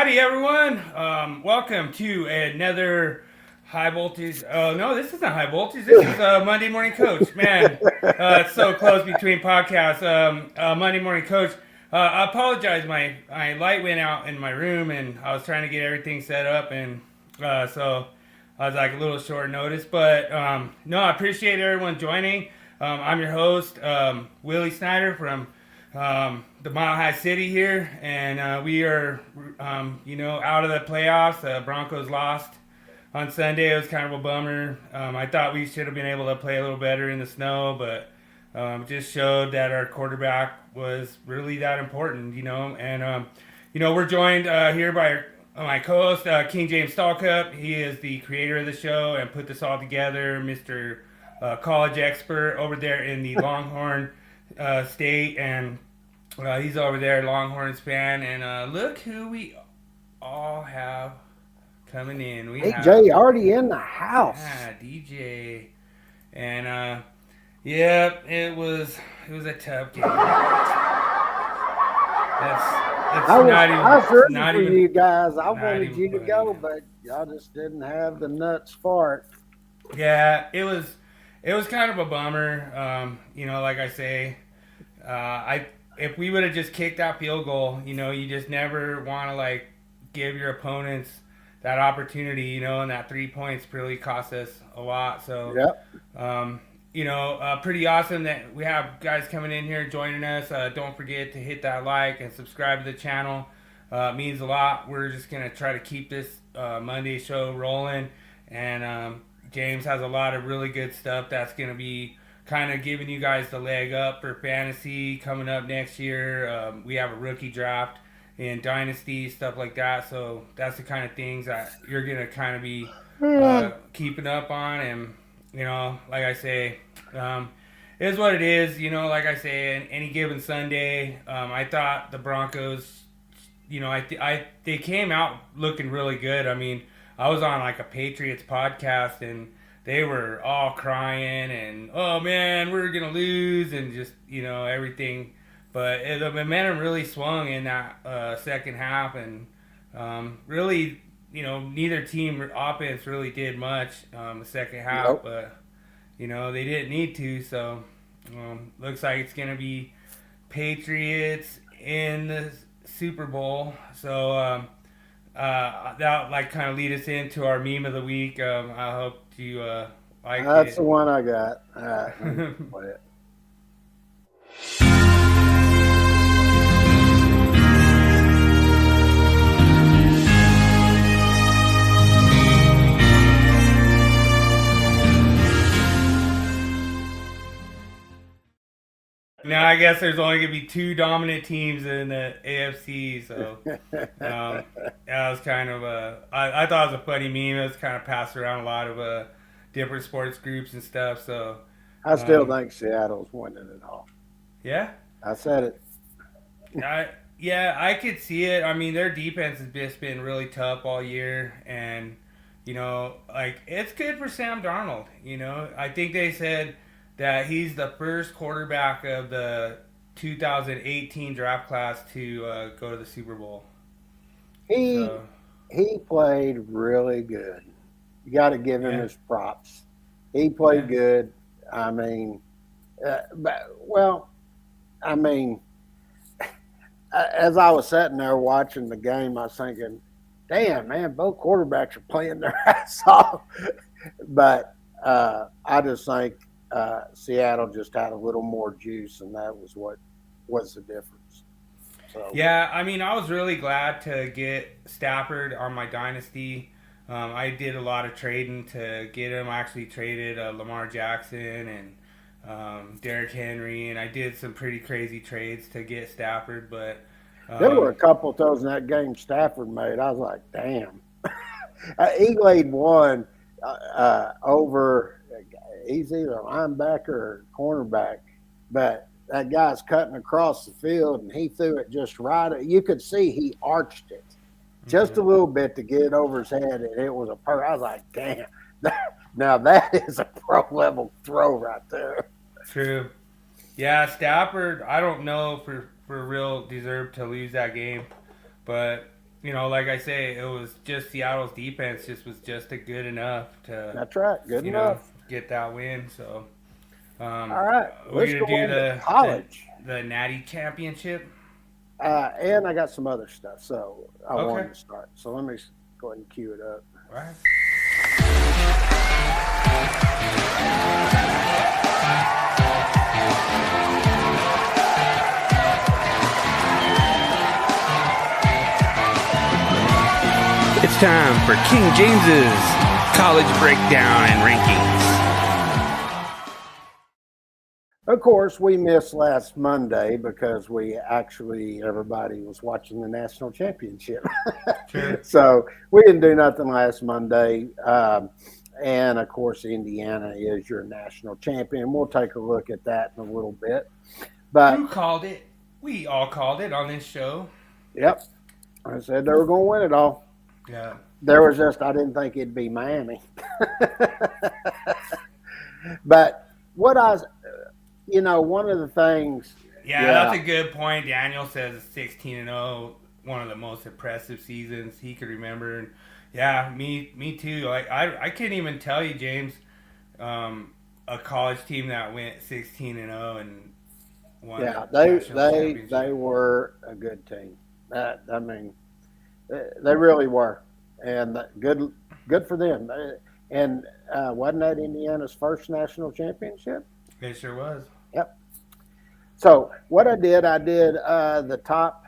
Howdy, everyone. Welcome to another high voltage. Oh no, this isn't high voltage. This is Monday Morning Coach. Man, it's so close between podcasts. Monday Morning Coach. I apologize. My light went out in my room, and I was trying to get everything set up, and so I was like a little short notice. But no, I appreciate everyone joining. I'm your host, Willie Snyder from the Mile High City here, and we are, out of the playoffs. Broncos lost on Sunday. It was kind of a bummer. I thought we should have been able to play a little better in the snow, but just showed that our quarterback was really that important, And, we're joined here by my co-host, King James Stallcup. He is the creator of the show and put this all together, Mr. College expert over there in the Longhorn State, and he's over there, Longhorns fan. And look who we all have coming in. We have DJ already in the house. Yeah, DJ, and it was a tough game. I was rooting for you guys. I wanted you to funny. go, but y'all just didn't have the nuts for it. Yeah, it was kind of a bummer. Like I say, if we would have just kicked that field goal, you just never want to give your opponents that opportunity, and that 3 points really cost us a lot. So, Yep. Pretty awesome that we have guys coming in here joining us. Don't forget to hit that like and subscribe to the channel. It means a lot. We're just gonna try to keep this Monday show rolling, and James has a lot of really good stuff that's going to be kind of giving you guys the leg up for fantasy coming up next year. We have a rookie draft in Dynasty, stuff like that. So that's the kind of things that you're going to kind of be keeping up on. And, like I say, it is what it is. Like I say, any given Sunday, I thought the Broncos, they came out looking really good. I mean, I was on a Patriots podcast, and they were all crying and, oh man, we're gonna lose, and just everything. But the momentum really swung in that second half, and really, neither team offense really did much the second half. Nope. But they didn't need to. So looks like it's gonna be Patriots in the Super Bowl. So. That kind of lead us into our meme of the week. I hope you like That's it. the one I got. All right, let me play it. Now I guess there's only gonna be two dominant teams in the AFC, so that was kind of I thought it was a funny meme. It was kind of passed around a lot of different sports groups and stuff. So I still think Seattle's winning it all. yeah, I said it. I could see it. I mean, their defense has just been really tough all year, and it's good for Sam Darnold. I think they said that he's the first quarterback of the 2018 draft class to go to the Super Bowl. He played really good. You got to give him his props. He played good. I mean, as I was sitting there watching the game, I was thinking, damn, man, both quarterbacks are playing their ass off. But I just think Seattle just had a little more juice, and that was what was the difference. So. Yeah, I mean, I was really glad to get Stafford on my dynasty. I did a lot of trading to get him. I actually traded Lamar Jackson and Derrick Henry, and I did some pretty crazy trades to get Stafford. But there were a couple of those in that game Stafford made. I was like, damn. He laid one over. He's either a linebacker or cornerback, but that guy's cutting across the field, and he threw it just right. You could see he arched it just a little bit to get it over his head, and it was I was like, damn. Now that is a pro-level throw right there. True. Yeah, Stafford, I don't know for real deserved to lose that game, but like I say, it was just Seattle's defense was just good enough to, That's right. Good enough. get that win. So, All right. we're Let's gonna go do into the college. the Natty Championship. And I got some other stuff, so I Okay. wanted to start. So let me go ahead and cue it up. All right. It's time for King James's college breakdown and rankings. Of course, we missed last Monday because everybody was watching the national championship. Sure. So we didn't do nothing last Monday. And of course, Indiana is your national champion. We'll take a look at that in a little bit. But Who called it? We all called it on this show. yep, I said they were going to win it all. Yeah. There was I didn't think it'd be Miami. But what one of the things. Yeah, that's a good point. Daniel says 16-0, one of the most impressive seasons he could remember. And yeah, me too. Like I couldn't even tell you, James, a college team that went 16-0 and won. Yeah, they were a good team. They really were, and good for them. And wasn't that Indiana's first national championship? It sure was. Yep. So what I did the top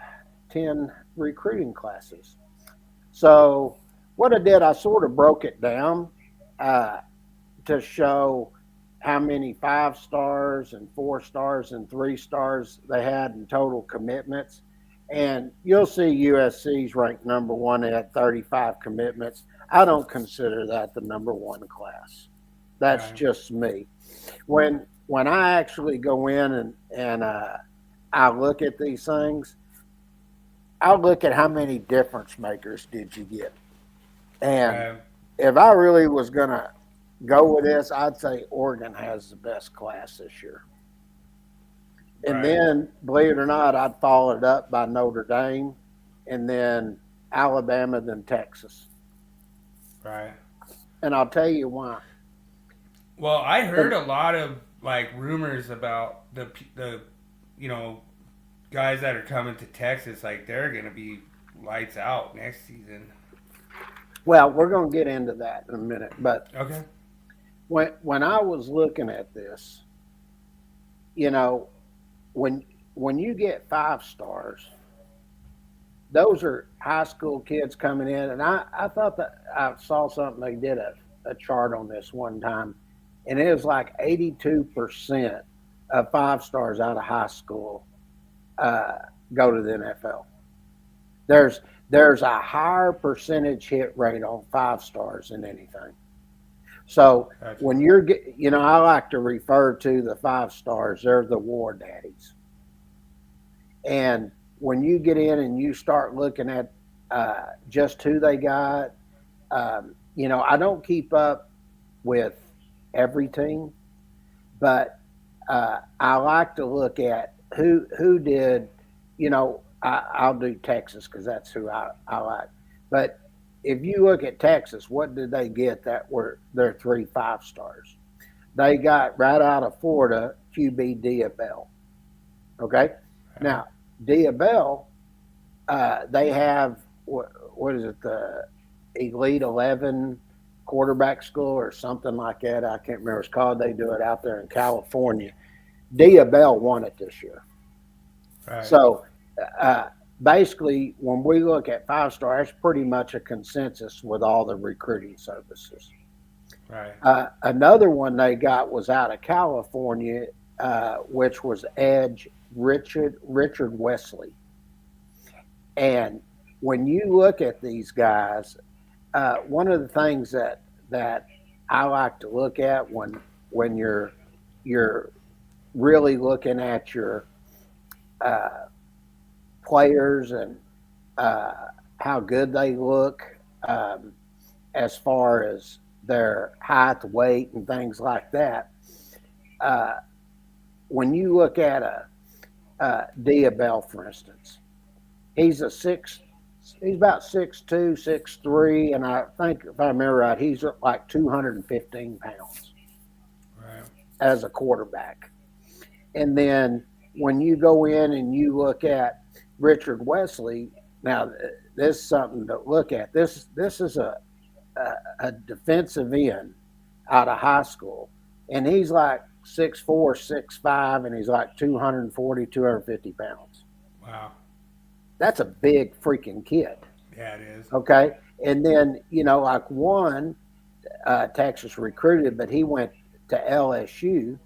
10 recruiting classes. So what I did, I sort of broke it down to show how many 5 stars and 4 stars and 3 stars they had in total commitments. And you'll see USC's ranked number 1 at 35 commitments. I don't consider that the number 1 class. That's Right. just me. When I actually go in and I look at these things, I'll look at how many difference makers did you get. And if I really was going to go with this, I'd say Oregon has the best class this year. And then, believe it or not, I'd follow it up by Notre Dame and then Alabama, then Texas. Right. And I'll tell you why. Well, I heard a lot of rumors about the guys that are coming to Texas. Like they're going to be lights out next season. Well, we're going to get into that in a minute. But okay, when I was looking at this, when you get 5 stars, those are high school kids coming in. And I thought that I saw something, they did a chart on this one time. And it was like 82% of 5 stars out of high school go to the NFL. There's a higher percentage hit rate on 5 stars than anything. So gotcha. When you're, I like to refer to the 5 stars, they're the war daddies. And when you get in and you start looking at just who they got, I don't keep up with every team, but I like to look at who did, I'll do Texas because that's who I like. But if you look at Texas, what did they get that were their 3 5 stars? They got right out of Florida, QB Diabell. Okay? Now, Diabell, they have, what is it, the Elite 11 quarterback school or something like that. I can't remember what it's called. They do it out there in California. Diabell won it this year. Right. So basically, when we look at 5 star, that's pretty much a consensus with all the recruiting services. Right. Another one they got was out of California, which was edge Richard Wesley. And when you look at these guys, one of the things that I like to look at when you're really looking at your players and how good they look as far as their height, weight, and things like that. When you look at a Diabell, for instance, he's a 6'6", He's about 6'2", 6'3", and I think if I remember right, he's like 215 pounds Right. as a quarterback. And then when you go in and you look at Richard Wesley, now this is something to look at. This is a defensive end out of high school, and he's like 6'4", 6'5", and he's like 240, 250 pounds. Wow. That's a big freaking kid. Yeah, it is. Okay. And then, like one Texas recruited, but he went to LSU,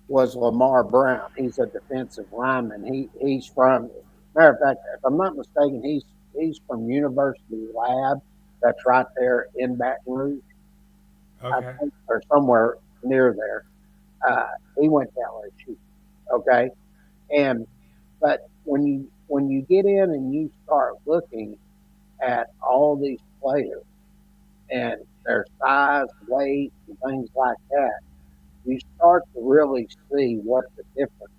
was Lamar Brown. He's a defensive lineman. He's from, matter of fact, if I'm not mistaken, he's from University Lab. That's right there in Baton Rouge, I Okay. think, or somewhere near there. He went to LSU. Okay. And but when you get in and you start looking at all these players and their size, weight, and things like that, you start to really see what the difference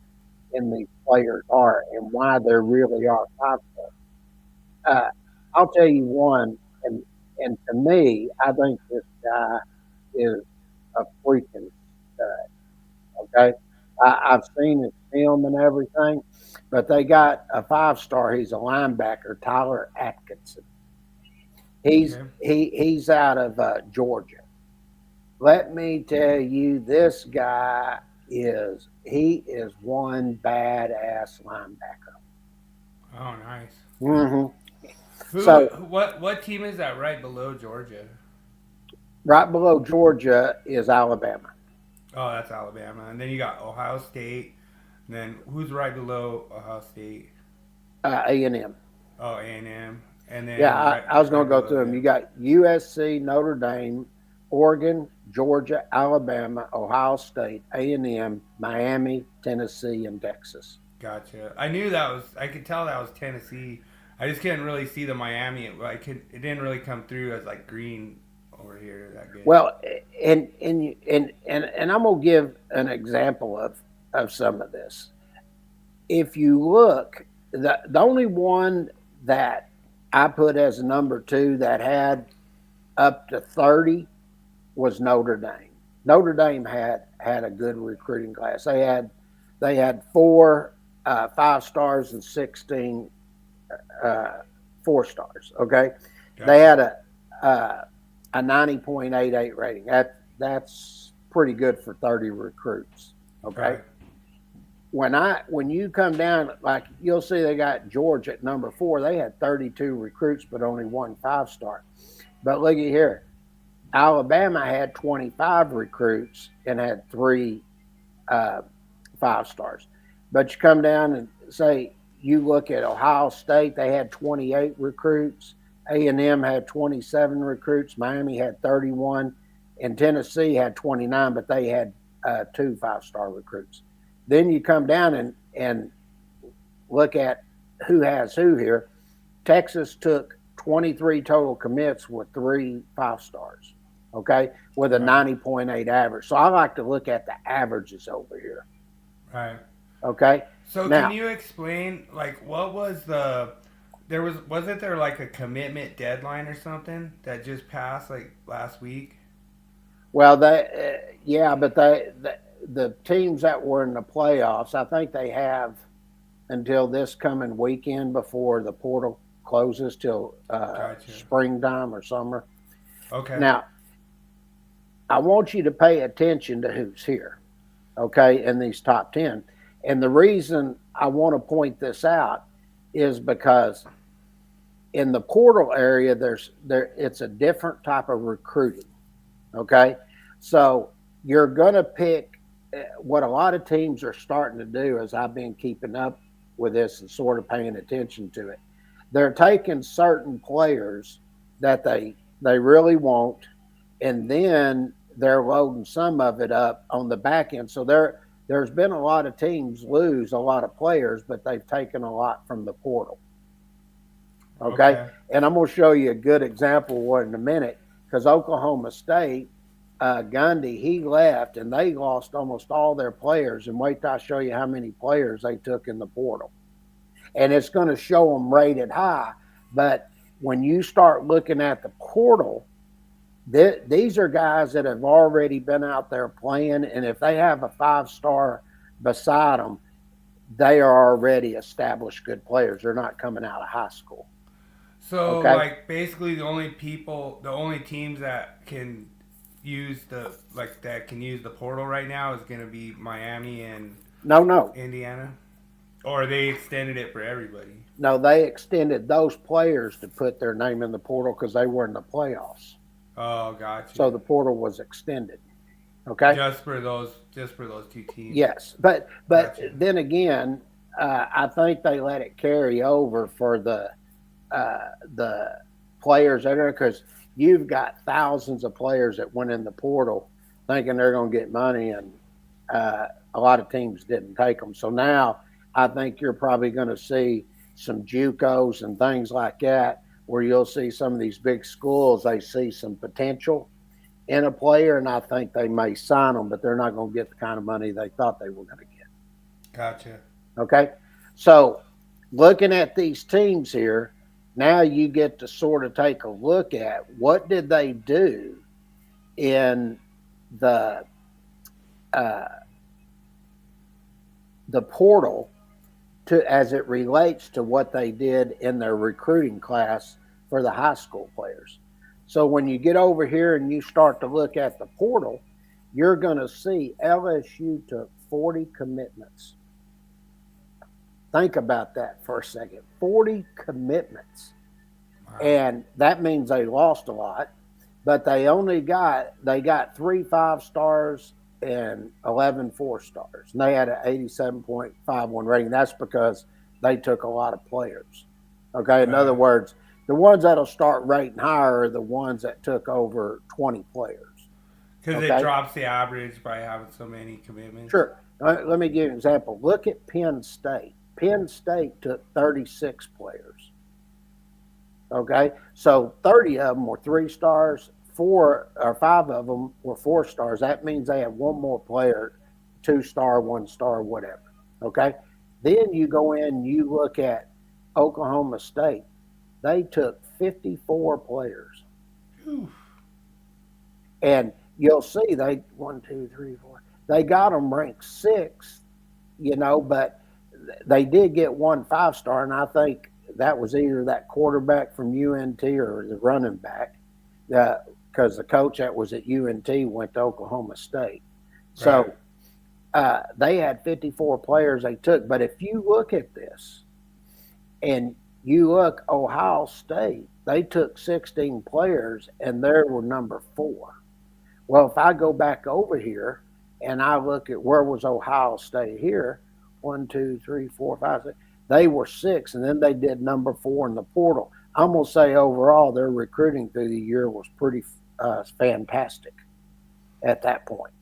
in these players are and why they really are popular. Uh, I'll tell you one, and to me, I think this guy is a freaking stud. Okay, I've seen his film and everything, but they got a 5-star. He's a linebacker, Tyler Atkinson. He's Okay. he's out of Georgia. Let me tell you, this guy is one badass linebacker. Oh, nice. hmm Who? So What team is that right below Georgia? right below Georgia is Alabama, Oh, that's Alabama. And then you got Ohio State. And then who's right below Ohio State? A&M. Oh, A&M. And Yeah, then I was going right to go below through them. You them. got USC, Notre Dame, Oregon, Georgia, Alabama, Ohio State, A&M, Miami, Tennessee, and Texas. Gotcha. I knew that was. I could tell that was Tennessee. I just couldn't really see the Miami. I could. It didn't really come through as like green over here that good. Well, and I'm gonna give an example of some of this. If you look, the only one that I put as number two that had up to 30 was Notre Dame. Notre Dame had a good recruiting class. They had four 5 stars and 16 uh, 4 stars. Okay, they Gotcha. had a 90.88 rating. That's pretty good for 30 recruits. Okay. Right. When you come down, like you'll see, they got Georgia at number 4. They had 32 recruits, but only one 5-star. But look at here, Alabama had 25 recruits and had three uh, 5 stars. But you come down and say you look at Ohio State, they had 28 recruits. A&M had 27 recruits. Miami had 31, and Tennessee had 29, but they had two 5-star recruits. Then you come down and look at who has who here. Texas took 23 total commits with three 5 stars, okay, with a Right. 90.8 average. So I like to look at the averages over here, Right. okay? So can Now, you explain like what was the there wasn't there like a commitment deadline or something that just passed like last week? well, yeah, but the teams that were in the playoffs, I think they have until this coming weekend before the portal closes till Gotcha. springtime or summer. Okay. Now, I want you to pay attention to who's here, okay, in these top 10. And the reason I want to point this out is because in the portal area, it's a different type of recruiting, okay? So you're going to pick what a lot of teams are starting to do, as I've been keeping up with this and sort of paying attention to it. They're taking certain players that they really want, and then they're loading some of it up on the back end. So there's been a lot of teams lose a lot of players, but they've taken a lot from the portal. Okay, Okay. and I'm going to show you a good example of what in a minute, because Oklahoma State, Gundy, he left and they lost almost all their players. And wait till I show you how many players they took in the portal. And it's going to show them rated high. But when you start looking at the portal, these are guys that have already been out there playing, and if they have a 5-star beside them, they are already established good players. They're not coming out of high school. So, Okay? like, basically, the only teams that can use the portal right now is going to be Miami and No. Indiana, or they extended it for everybody. No, they extended those players to put their name in the portal because they were in the playoffs. Oh, gotcha. So the portal was extended. Okay? Just for those two teams. Yes. But Gotcha. then again, I think they let it carry over for the players there because you've got thousands of players that went in the portal thinking they're going to get money, and a lot of teams didn't take them. So now I think you're probably going to see some JUCOs and things like that where you'll see some of these big schools, they see some potential in a player, and I think they may sign them, but they're not going to get the kind of money they thought they were going to get. Gotcha. Okay? So looking at these teams here, now you get to sort of take a look at what did they do in the portal to as it relates to what they did in their recruiting class for the high school players. So when you get over here and you start to look at the portal, you're going to see LSU took 40 commitments. Think about that for a second. 40 commitments. Wow. And that means they lost a lot, but they got 3 5-stars and 11 4-stars. And they had an 87.51 rating. That's because they took a lot of players. Okay. In other words, the ones that'll start rating higher are the ones that took over 20 players. Because it drops the average by having so many commitments. Sure. Let me give you an example. Look at Penn State. Penn State took 36 players. Okay. So 30 of them were 3-stars. 4 or 5 of them were 4-stars. That means they have one more player, 2-star, 1-star, whatever. Okay. Then you go in and you look at Oklahoma State. They took 54 players. Whew. And you'll see they 1, 2, 3, 4. They got them ranked 6th, but they did get 1 5-star, and I think that was either that quarterback from UNT or the running back. Because the coach that was at UNT went to Oklahoma State. So they had 54 players they took. But if you look at this and you look Ohio State, they took 16 players and they were number 4. Well, if I go back over here and I look at where was Ohio State here, 1, 2, 3, 4, 5, 6, they were 6, and then they did number 4 in the portal. I'm going to say overall their recruiting through the year was pretty fantastic at that point.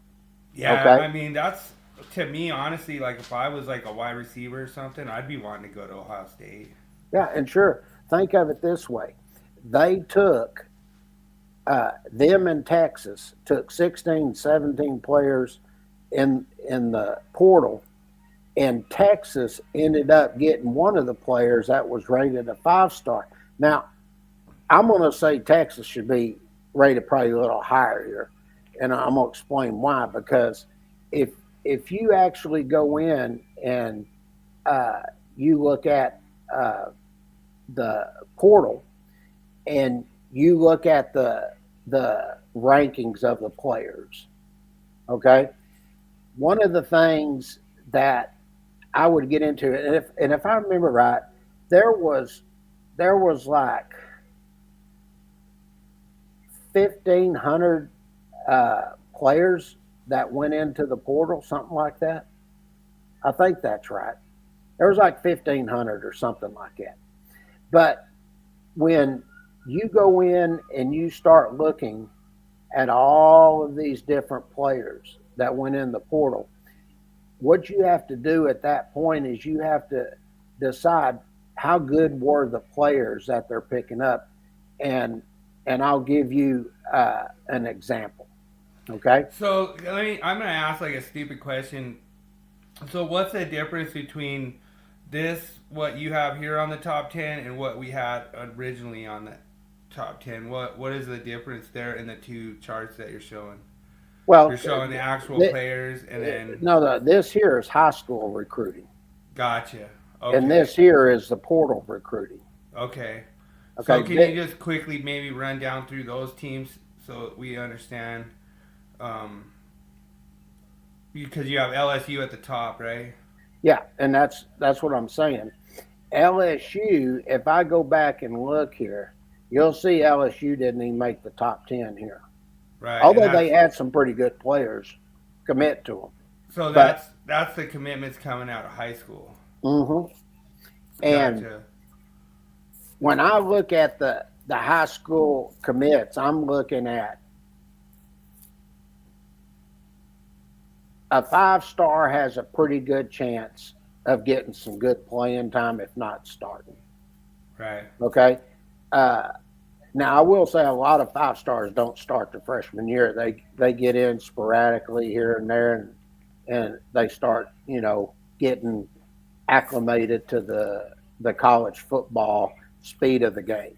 Yeah, okay? I mean, that's, to me, honestly, like if I was like a wide receiver or something, I'd be wanting to go to Ohio State. Yeah, and sure, think of it this way. They took, them in Texas, took 16, 17 players in the portal, and Texas ended up getting one of the players that was rated a 5-star. Now, I'm going to say Texas should be rated probably a little higher here, and I'm going to explain why. Because if you actually go in and you look at the portal and you look at the rankings of the players, okay, one of the things that I would get into, and if I remember right, there was like 1,500 players that went into the portal, something like that. I think that's right. There was like 1,500 or something like that. But when you go in and you start looking at all of these different players that went in the portal, what you have to do at that point is you have to decide how good were the players that they're picking up, and I'll give you an example. Okay. So I'm gonna ask like a stupid question. So what's the difference between this what you have here on the top 10 and what we had originally on the top 10, what is the difference there in the two charts that you're showing? You're Well, showing the actual players and then no, this here is high school recruiting, gotcha. and Okay. this here is the portal recruiting. Okay. So Okay, can you just quickly maybe run down through those teams so we understand? Um, because you have LSU at the top, right? yeah, and that's what I'm saying. LSU, if I go back and look here, you'll see LSU didn't even make the top 10 here. Right, and Although that's they had some pretty good players commit to them. so But that's the commitments coming out of high school. hmm and Gotcha. when I look at the high school commits, I'm looking at a 5-star has a pretty good chance of getting some good playing time, if not starting. Right. Okay. Uh, Now, I will say a lot of 5-stars don't start the freshman year. They get in sporadically here and there, and they start, getting acclimated to the college football speed of the game.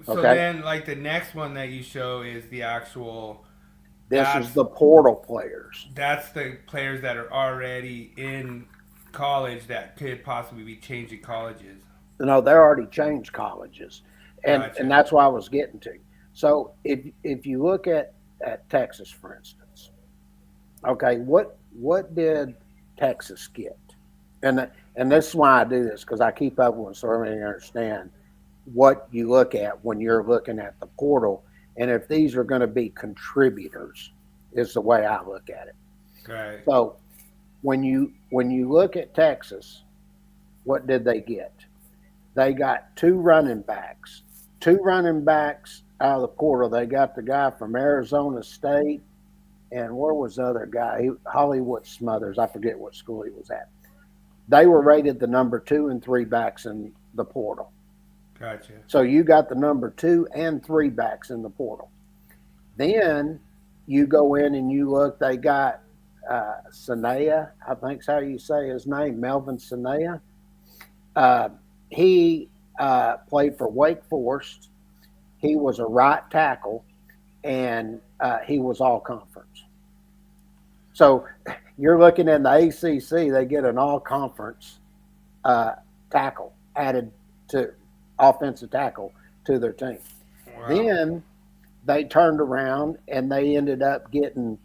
So Okay, then, like the next one that you show is the actual. this is That's the portal players. that's the players that are already in college that could possibly be changing colleges. They're already changed colleges, and Gotcha. that's what I was getting to. So if you look at Texas, for instance, okay, what did Texas get? And this is why I do this, because I keep up with so everybody understand what you look at when you're looking at the portal, and if these are going to be contributors, is the way I look at it. Right. So when you look at Texas, what did they get? They got two running backs out of the portal. They got the guy from Arizona State, and where was the other guy? Hollywood Smothers. I forget what school he was at. They were rated the number 2 and 3 backs in the portal. Gotcha. So you got the number 2 and 3 backs in the portal. Then you go in and you look. They got Sanea, I think's how you say his name, Melvin Sanea. He played for Wake Forest. He was a right tackle, and he was all conference. So you're looking in the ACC, they get an all conference tackle added to offensive tackle to their team. Wow. Then they turned around and they ended up getting,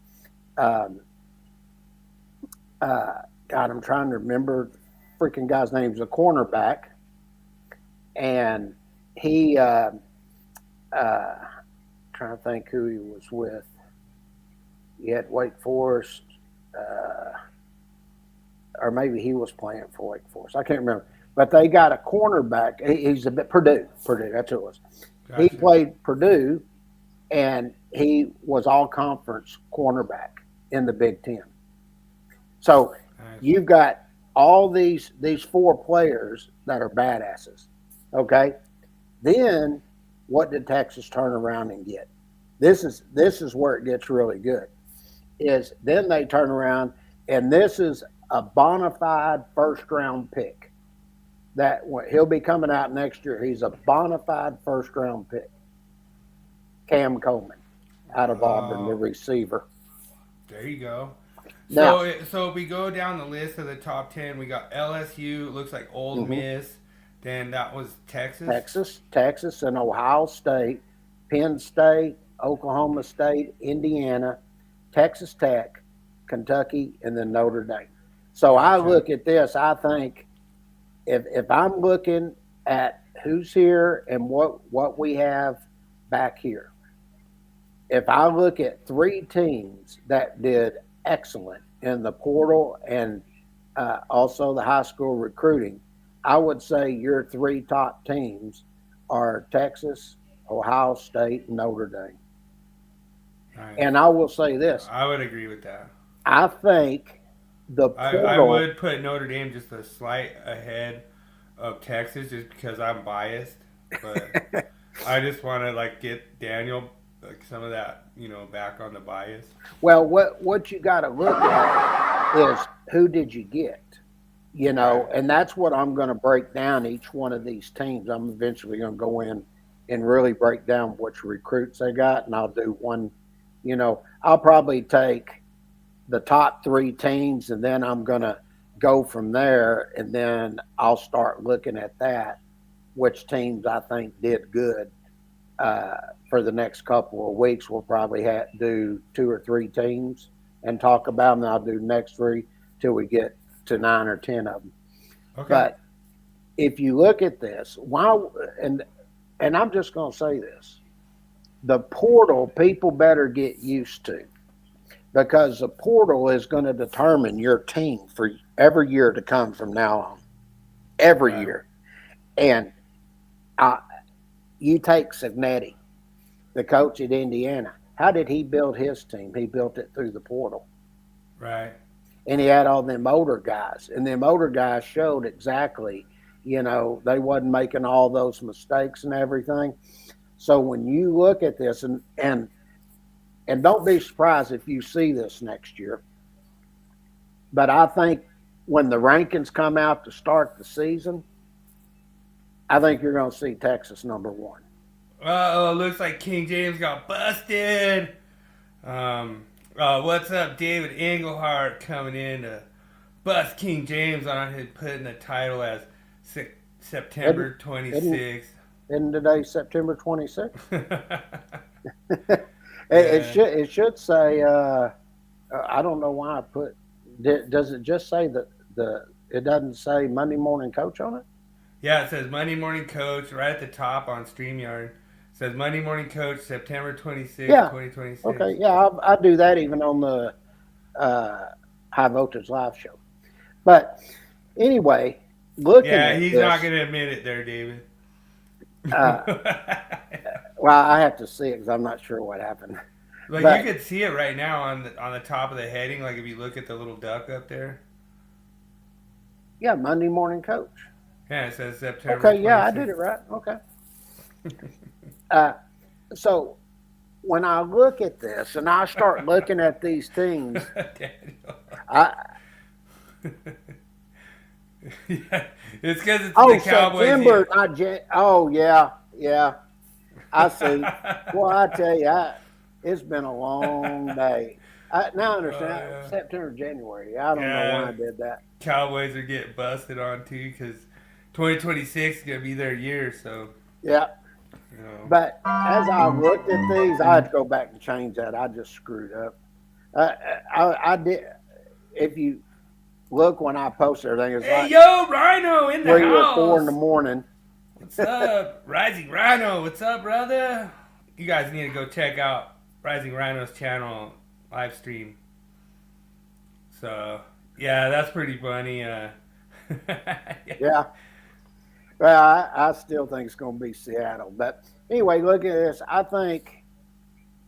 um, God, I'm trying to remember the freaking guy's name. He's a cornerback, and he, trying to think who he was with. He had Wake Forest, or maybe he was playing for Wake Forest. I can't remember. But they got a cornerback. He's a bit Purdue. That's who it was. Gotcha. He played Purdue, and he was all conference cornerback in the Big Ten. So Nice. you've got all these 4 players that are badasses. Okay. Then what did Texas turn around and get? This is where it gets really good. Is then they turn around, and this is a bona fide first round pick. That he'll be coming out next year. He's a bona fide first round pick. Cam Coleman out of Auburn, the receiver. There you go. Now, So if we go down the list of the top 10, we got LSU. Looks like Old Miss. Then that was Texas, and Ohio State, Penn State, Oklahoma State, Indiana, Texas Tech, Kentucky, and then Notre Dame. So I look at this. I think if I'm looking at who's here and what we have back here, if I look at 3 teams that did excellent in the portal and also the high school recruiting, I would say your 3 top teams are Texas, Ohio State, and Notre Dame. Nice. And I will say this. I would agree with that. I think the portal. I would put Notre Dame just a slight ahead of Texas just because I'm biased. But I just want to get Daniel some of that back on the bias. Well, what you got to look at is who did you get? And that's what I'm going to break down each one of these teams. I'm eventually going to go in and really break down which recruits they got, and I'll do one. I'll probably take the top 3 teams, and then I'm going to go from there, and then I'll start looking at that, which teams I think did good. For the next couple of weeks, we'll probably do 2 or 3 teams and talk about them. I'll do the next 3 till we get to 9 or 10 of them. Okay. But if you look at this, and I'm just going to say this, the portal people better get used to, because the portal is going to determine your team for every year to come from now on, every year. And you take Cignetti, the coach at Indiana. How did he build his team? He built it through the portal. Right. And he had all them older guys. And them older guys showed exactly, they wasn't making all those mistakes and everything. So when you look at this, and don't be surprised if you see this next year, but I think when the rankings come out to start the season, I think you're going to see Texas number 1. Looks like King James got busted. What's up, David Englehart coming in to bust King James on it, putting the title as September 26th. Isn't today September 26th? It should say. I don't know why I put. Does it just say it doesn't say Monday Morning Coach on it? Yeah, it says Monday Morning Coach right at the top on StreamYard. It says Monday Morning Coach, September 26th, 2026. Okay, yeah, I do that even on the High Voltage Live show. But anyway, looking at he's this, not going to admit it there, David. Well, I have to see it because I'm not sure what happened. But you could see it right now on the top of the heading, like if you look at the little duck up there. Yeah, Monday Morning Coach. Yeah, it says September. Okay, 26th. yeah, I did it right. Okay. So when I look at this and I start looking at these teams, yeah, it's because it's the Cowboys. September, not oh yeah. I see. Well, I tell you, it's been a long day. Now I understand. September, January. I don't know why I did that. Cowboys are getting busted on too because 2026 is gonna be their year. So yeah. But as I looked at these, I had to go back and change that. I just screwed up. I did. If you look when I post everything, it's like, yo, Rhino in the house. 3 or 4 in the morning. What's up, Rising Rhino? What's up, brother? You guys need to go check out Rising Rhino's channel live stream. So yeah, that's pretty funny. Yeah. Well, I still think it's going to be Seattle. But anyway, look at this. I think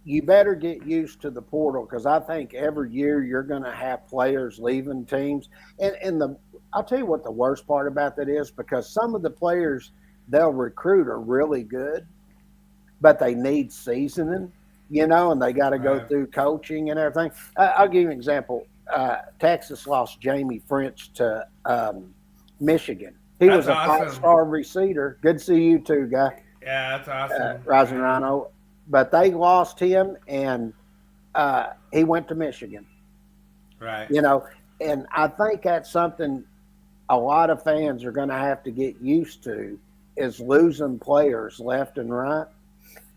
you better get used to the portal because I think every year you're going to have players leaving teams. And I'll tell you what the worst part about that is, because some of the players they'll recruit are really good, but they need seasoning, and they got to go through coaching and everything. I'll give you an example. Texas lost Jamie French to Michigan. He was a 5-star receiver. Good to see you too, guy. Yeah, that's awesome. Rising Rhino. But they lost him, and he went to Michigan. Right. And I think that's something a lot of fans are going to have to get used to, is losing players left and right.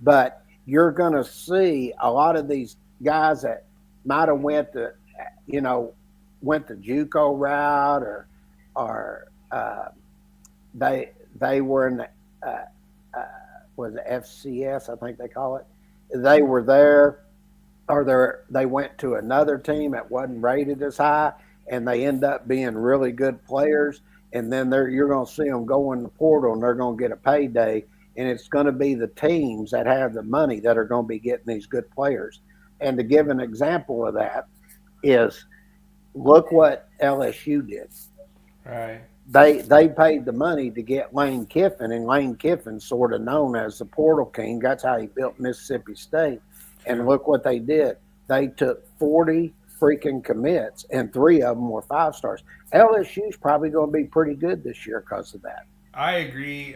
But you're going to see a lot of these guys that might have went the JUCO route or they were in the was it FCS, I think they call it. They were there, or they went to another team that wasn't rated as high, and they end up being really good players. And then you're going to see them go in the portal, and they're going to get a payday. And it's going to be the teams that have the money that are going to be getting these good players. And to give an example of that is, look what LSU did. Right. They paid the money to get Lane Kiffin, and Lane Kiffin's sort of known as the portal king. That's how he built Mississippi State. And look what they did. They took 40 freaking commits, and 3 of them were 5 stars. LSU's probably going to be pretty good this year because of that. I agree.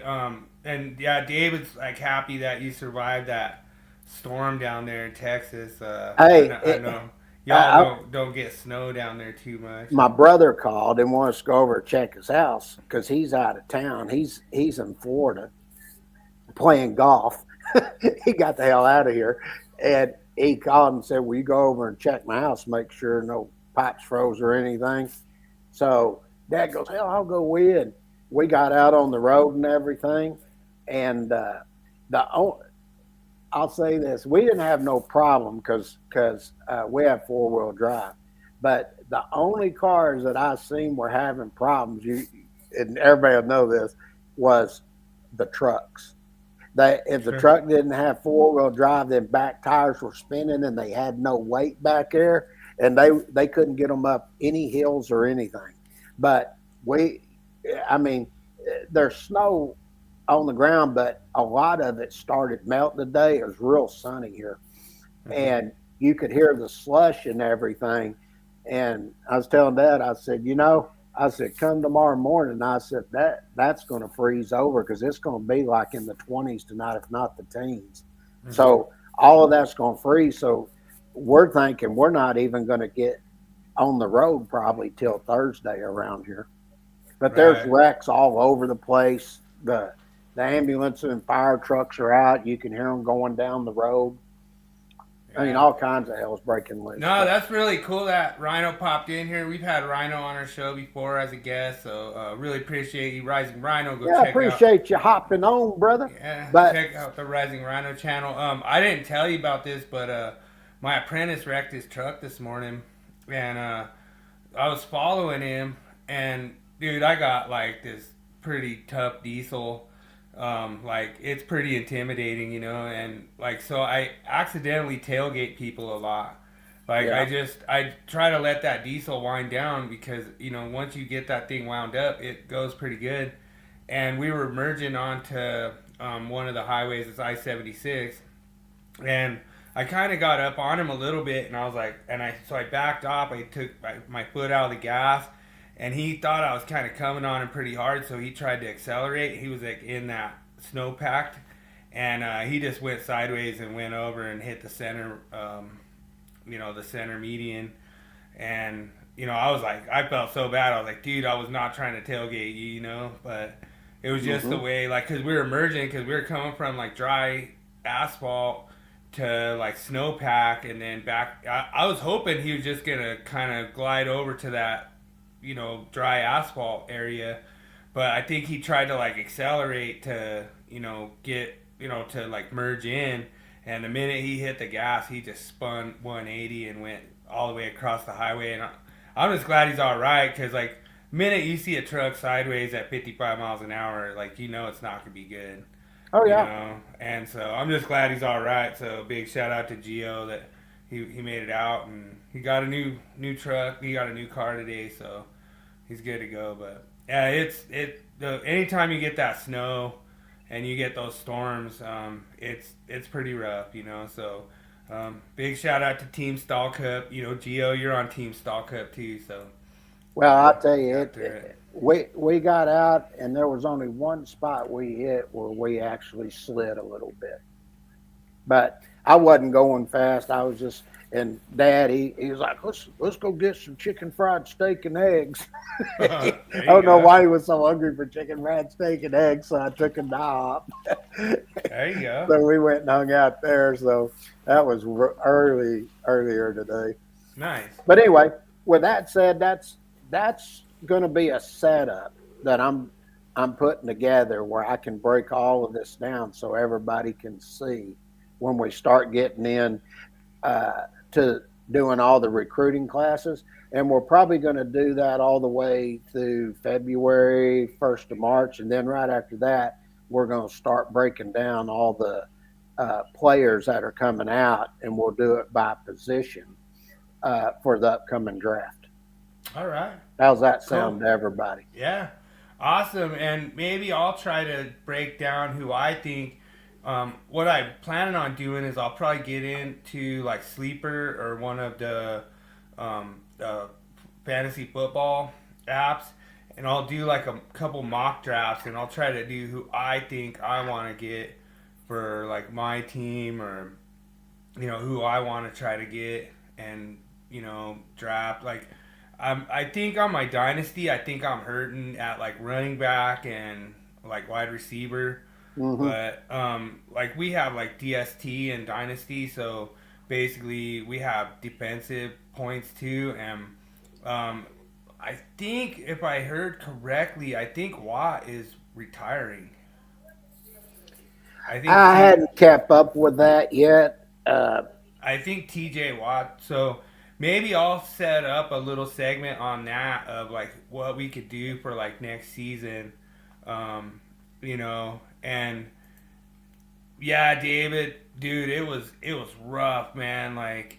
And yeah, David's like happy that you survived that storm down there in Texas. Hey, I know y'all I, don't get snow down there too much. my brother called and wanted us to go over and check his house because he's out of town. He's in Florida playing golf. He got the hell out of here, and he called and said, "Will you go over and check my house, make sure no pipes froze or anything?" So Dad goes, "Hell, I'll go with." And we got out on the road and everything, and I'll say this: we didn't have no problem because we have 4-wheel drive, but the only cars that I seen were having problems. And everybody will know this was the trucks. If the truck didn't have 4-wheel drive, then back tires were spinning and they had no weight back there, and they couldn't get them up any hills or anything. But there's snow on the ground, but a lot of it started melting today. It was real sunny here, and you could hear the slush and everything. And I was telling Dad, I said, come tomorrow morning. I said that's going to freeze over because it's going to be like in the 20s tonight, if not the teens. Mm-hmm. So all of that's going to freeze. So we're thinking we're not even going to get on the road probably till Thursday around here. But there's wrecks all over the place. The ambulance and fire trucks are out. You can hear them going down the road. I mean, all kinds of hell's breaking loose. No, that's really cool that Rhino popped in here. We've had Rhino on our show before as a guest, so really appreciate you, Rising Rhino. Appreciate you hopping on, brother. Yeah, check out the Rising Rhino channel. I didn't tell you about this, but my apprentice wrecked his truck this morning, and I was following him, and dude, I got like this pretty tough diesel. Like it's pretty intimidating, and like so I accidentally tailgate people a lot. Like I try to let that diesel wind down because once you get that thing wound up, it goes pretty good. And we were merging onto one of the highways, it's I-76, and I kind of got up on him a little bit, and I was like, so I backed off. I took my foot out of the gas. And he thought I was kind of coming on him pretty hard, so he tried to accelerate. He was like in that snowpack, and he just went sideways and went over and hit the center, the center median. And I was like, I felt so bad. I was like, dude, I was not trying to tailgate you, but it was just the way, like, because we were merging, because we were coming from like dry asphalt to like snowpack, and then back. I was hoping he was just gonna kind of glide over to that dry asphalt area, but I think he tried to like accelerate to get to like merge in, and the minute he hit the gas, he just spun 180 and went all the way across the highway. And I'm just glad he's all right, because like the minute you see a truck sideways at 55 miles an hour, like it's not gonna be good. Oh yeah. And so I'm just glad he's all right. So big shout out to Gio that he made it out, and he got a new truck. He got a new car today, so he's good to go. But yeah, anytime you get that snow and you get those storms, it's pretty rough, So big shout out to Team Stall Cup. Gio, you're on Team Stall Cup too, so. Well, I'll tell you, we got out, and there was only one spot we hit where we actually slid a little bit. But I wasn't going fast. I was just, and Dad, he was like, let's go get some chicken fried steak and eggs. I don't know why he was so hungry for chicken fried steak and eggs, so I took him to IHOP. There you go. So we went and hung out there. So that was earlier today. Nice. But anyway, with that said, that's going to be a setup that I'm putting together where I can break all of this down so everybody can see when we start getting in to doing all the recruiting classes. And we're probably going to do that all the way through February, 1st of March. And then right after that, we're going to start breaking down all the players that are coming out, and we'll do it by position for the upcoming draft. All right. How's that sound to everybody? Yeah. Awesome. And maybe I'll try to break down who I think. What I'm planning on doing is I'll probably get into like Sleeper or one of the fantasy football apps, and I'll do like a couple mock drafts, and I'll try to do who I think I want to get for like my team, or who I want to try to get, and draft. Like I think on my dynasty, I think I'm hurting at like running back and like wide receiver. Mm-hmm. But like we have like DST and dynasty, so basically we have defensive points too. And I think if I heard correctly, I think Watt is retiring. I think I hadn't kept up with that yet. I think TJ Watt. So maybe I'll set up a little segment on that of like what we could do for like next season. And yeah, David, dude, it was rough, man. Like,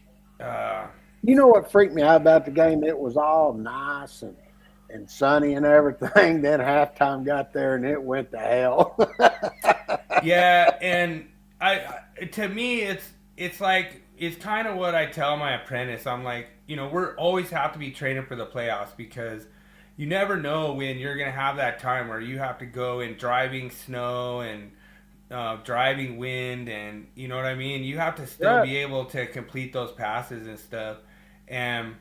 You know what freaked me out about the game? It was all nice and sunny and everything. Then halftime got there and it went to hell. yeah, and to me, it's like it's kind of what I tell my apprentice. I'm like, we're always have to be training for the playoffs because you never know when you're gonna have that time where you have to go in driving snow and driving wind, and you know what I mean. You have to still Right. be able to complete those passes and stuff, and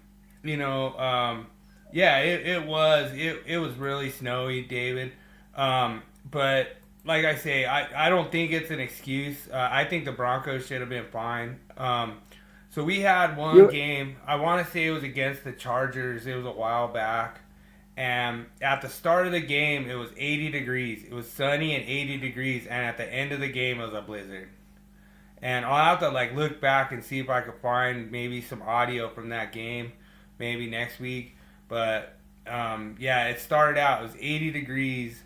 you know, yeah, it was really snowy, David. But like I say, I don't think it's an excuse. I think the Broncos should have been fine. So we had one You, game. I want to say it was against the Chargers. It was a while back. And at the start of the game, it was 80 degrees. It was sunny and 80 degrees. And at the end of the game, it was a blizzard. And I'll have to like look back and see if I could find maybe some audio from that game, maybe next week. But yeah, it started out. It was 80 degrees,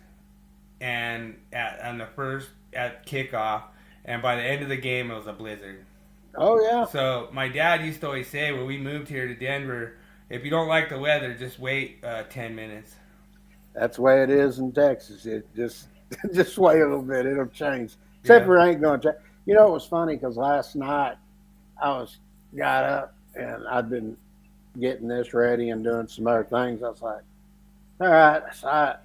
and at kickoff, and by the end of the game, it was a blizzard. oh yeah, So my dad used to always say when we moved here to Denver, if you don't like the weather, just wait 10 minutes. that's the way it is in Texas. It just just wait a little bit, it'll change. Except Yeah. for it ain't going to change. You know, it was funny because last night I got up and I'd been getting this ready and doing some other things. I was like, all right. So I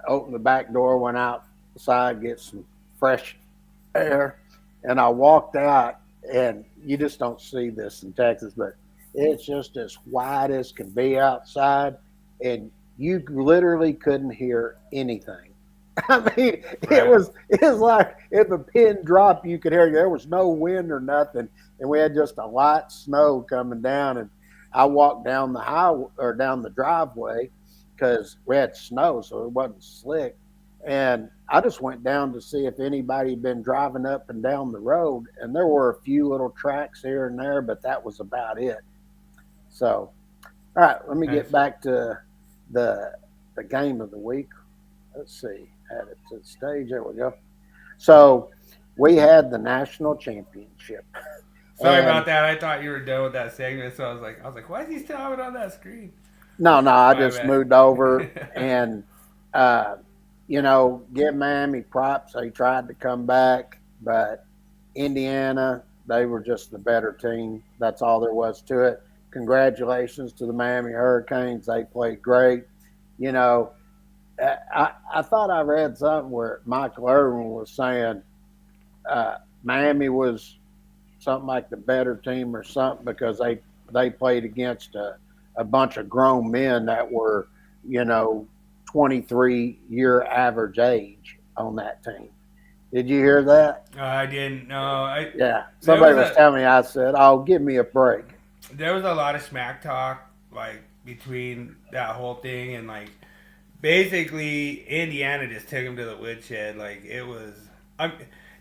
opened the back door, went outside, get some fresh air, and I walked out. And you just don't see this in Texas, but it's just as white as can be outside, and you literally couldn't hear anything. I mean, Right. it was like if a pin dropped, you could hear. There was no wind or nothing, and we had just a light snow coming down. And I walked down the highway or down the driveway because we had snow, so it wasn't slick. And I just went down to see if anybody had been driving up and down the road, and there were a few little tracks here and there, but that was about it. So, all right, let me Nice. get back to the the game of the week. Let's see, add it to the stage. There we go. So, we had the national championship, Sorry and about that. I thought you were done with that segment, so I was like, why is he still having it on that screen? no, I My just bad. moved over and uh, give Miami props. They tried to come back, but Indiana, they were just the better team. That's all there was to it. Congratulations to the Miami Hurricanes. They played great. You know, I thought I read something where Michael Irvin was saying Miami was something like the better team or something because they played against a bunch of grown men that were, you know, 23-year average age on that team. Did you hear that? I didn't know. Yeah. There Somebody was was a telling me, I said, oh, give me a break. there was a lot of smack talk like between that whole thing, and like basically Indiana just took him to the woodshed. Like it was, I'm,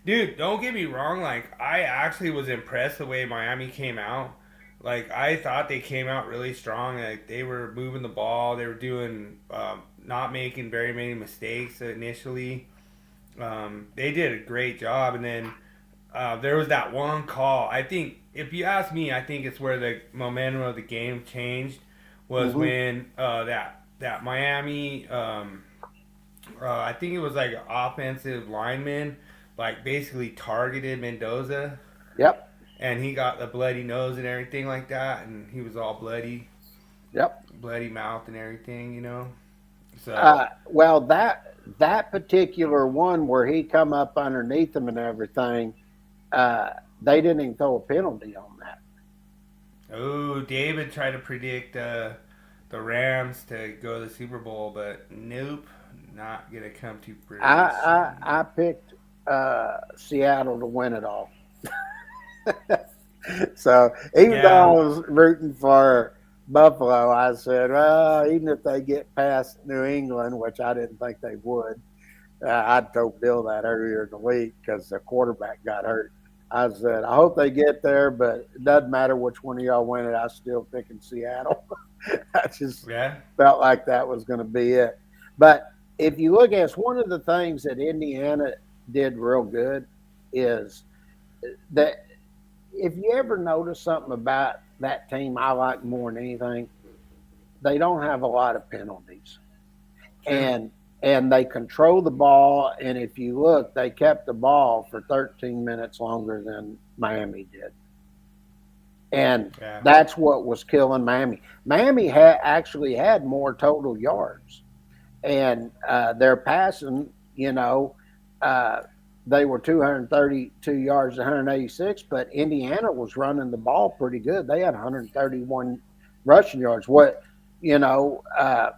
dude. Don't get me wrong. Like I actually was impressed the way Miami came out. Like I thought they came out really strong. Like they were moving the ball. They were doing not making very many mistakes initially. They did a great job, and then there was that one call. I think, if you ask me, I think it's where the momentum of the game changed. Was Mm-hmm. when that Miami, I think it was like an offensive lineman, like basically targeted Mendoza, Yep. and he got the bloody nose and everything like that, and he was all Yep. bloody mouth and everything, you know. So Well, that particular one where he come up underneath them and everything, uh, they didn't even throw a penalty on that. oh, David tried to predict the Rams to go to the Super Bowl, but nope, not gonna come to I fruition. picked Seattle to win it all. So even though I Yeah, was rooting for Buffalo, I said, well, even if they get past New England, which I didn't think they would, I told Bill that earlier in the week because the quarterback got hurt. I said, I hope they get there, but it doesn't matter which one of y'all win it. I still picking Seattle. I just yeah, felt like that was going to be it. But if you look at it, it's one of the things that Indiana did real good is that if you ever notice something about that team I like more than anything, they don't have a lot of penalties. true. And they control the ball. And if you look, they kept the ball for 13 minutes longer than Miami did. And Yeah, that's what was killing Miami. Miami actually had more total yards, and their passing, uh, they were 232 yards, 186. But Indiana was running the ball pretty good. They had 131 rushing yards. You know, uh,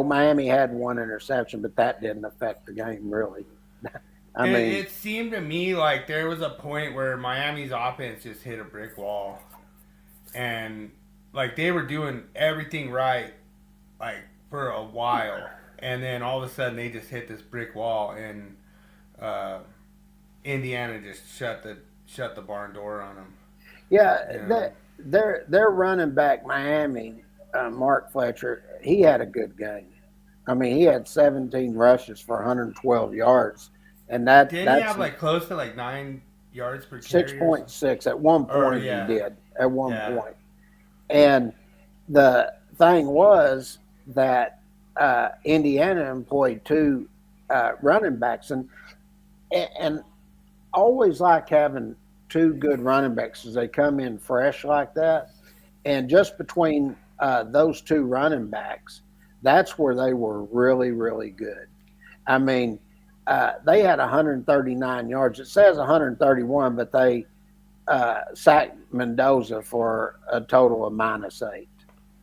Miami had one interception, but that didn't affect the game really. I mean, it seemed to me like there was a point where Miami's offense just hit a brick wall, and like they were doing everything right, like for a while, and then all of a sudden they just hit this brick wall, and uh, Indiana just shut the barn door on them. You yeah, know. their running back Miami, Mark Fletcher, he had a good game. I mean, he had 17 rushes for 112 yards, and Didn't he that's have like close to like 9 yards per carry or something? 6.6 at one Or point. He yeah, did at one yeah. point, and the thing was that Indiana employed two running backs, and always like having two good running backs as they come in fresh like that. And just between those two running backs, that's where they were really, really good. I mean, they had 139 yards. It says 131, but they sacked Mendoza for a total of -8.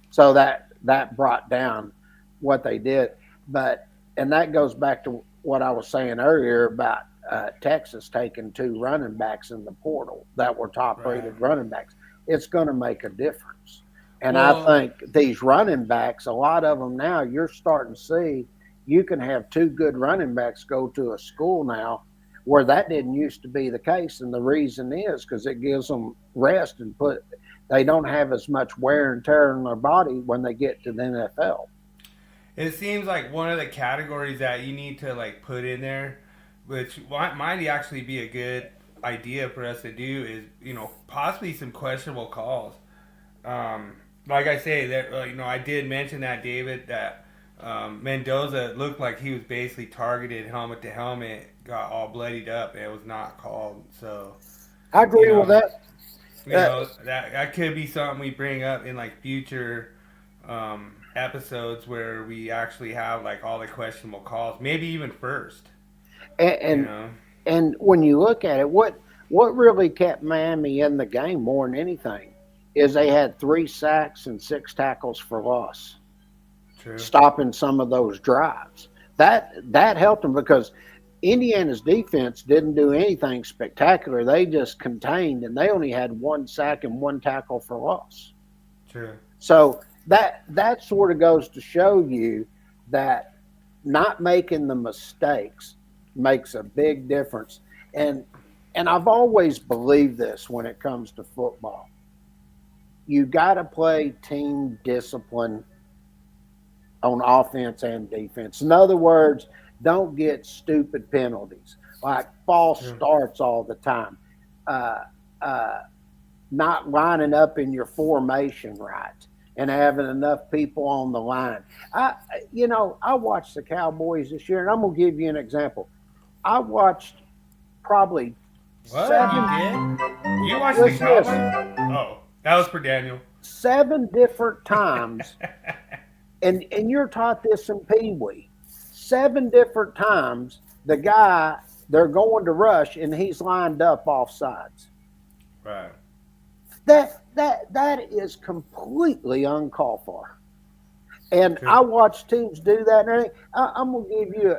So that brought down what they did. But and that goes back to what I was saying earlier about Texas taking two running backs in the portal that were top Right. rated running backs. It's going to make a difference. And I Well, think these running backs, a lot of them now, you're starting to see you can have two good running backs go to a school now where that didn't used to be the case. And the reason is because it gives them rest and they don't have as much wear and tear on their body when they get to the NFL. it seems like one of the categories that you need to like put in there, which might actually be a good idea for us to do, is possibly some questionable calls. Like I say, that I did mention that David that Mendoza looked like he was basically targeted helmet to helmet, got all bloodied up, and it was not called. So I you agree with know, that. Uh, that could be something we bring up in like future episodes where we actually have like all the questionable calls, maybe even first. You and know, and when you look at it, what really kept Miami in the game more than anything is they had 3 sacks and 6 tackles for loss, true. stopping some of those drives. That helped them because Indiana's defense didn't do anything spectacular. They just contained, and they only had 1 sack and 1 tackle for loss. True. So that sort of goes to show you that not making the mistakes makes a big difference. And and I've always believed this when it comes to football. You got to play team discipline on offense and defense. In other words, don't get stupid penalties like false True. starts all the time, uh, uh, not lining up in your formation right, and having enough people on the line. I watched the Cowboys this year, and I'm gonna give you an example. I watched probably What? Seven. You did? You watched the Listen to this. Cowboys? Oh, that was for Daniel. 7 different times, and you're taught this in Pee Wee. 7 different times, the guy they're going to rush, and he's lined up off sides. Right. That is completely uncalled for. And True. I watch teams do that. And I'm going to give you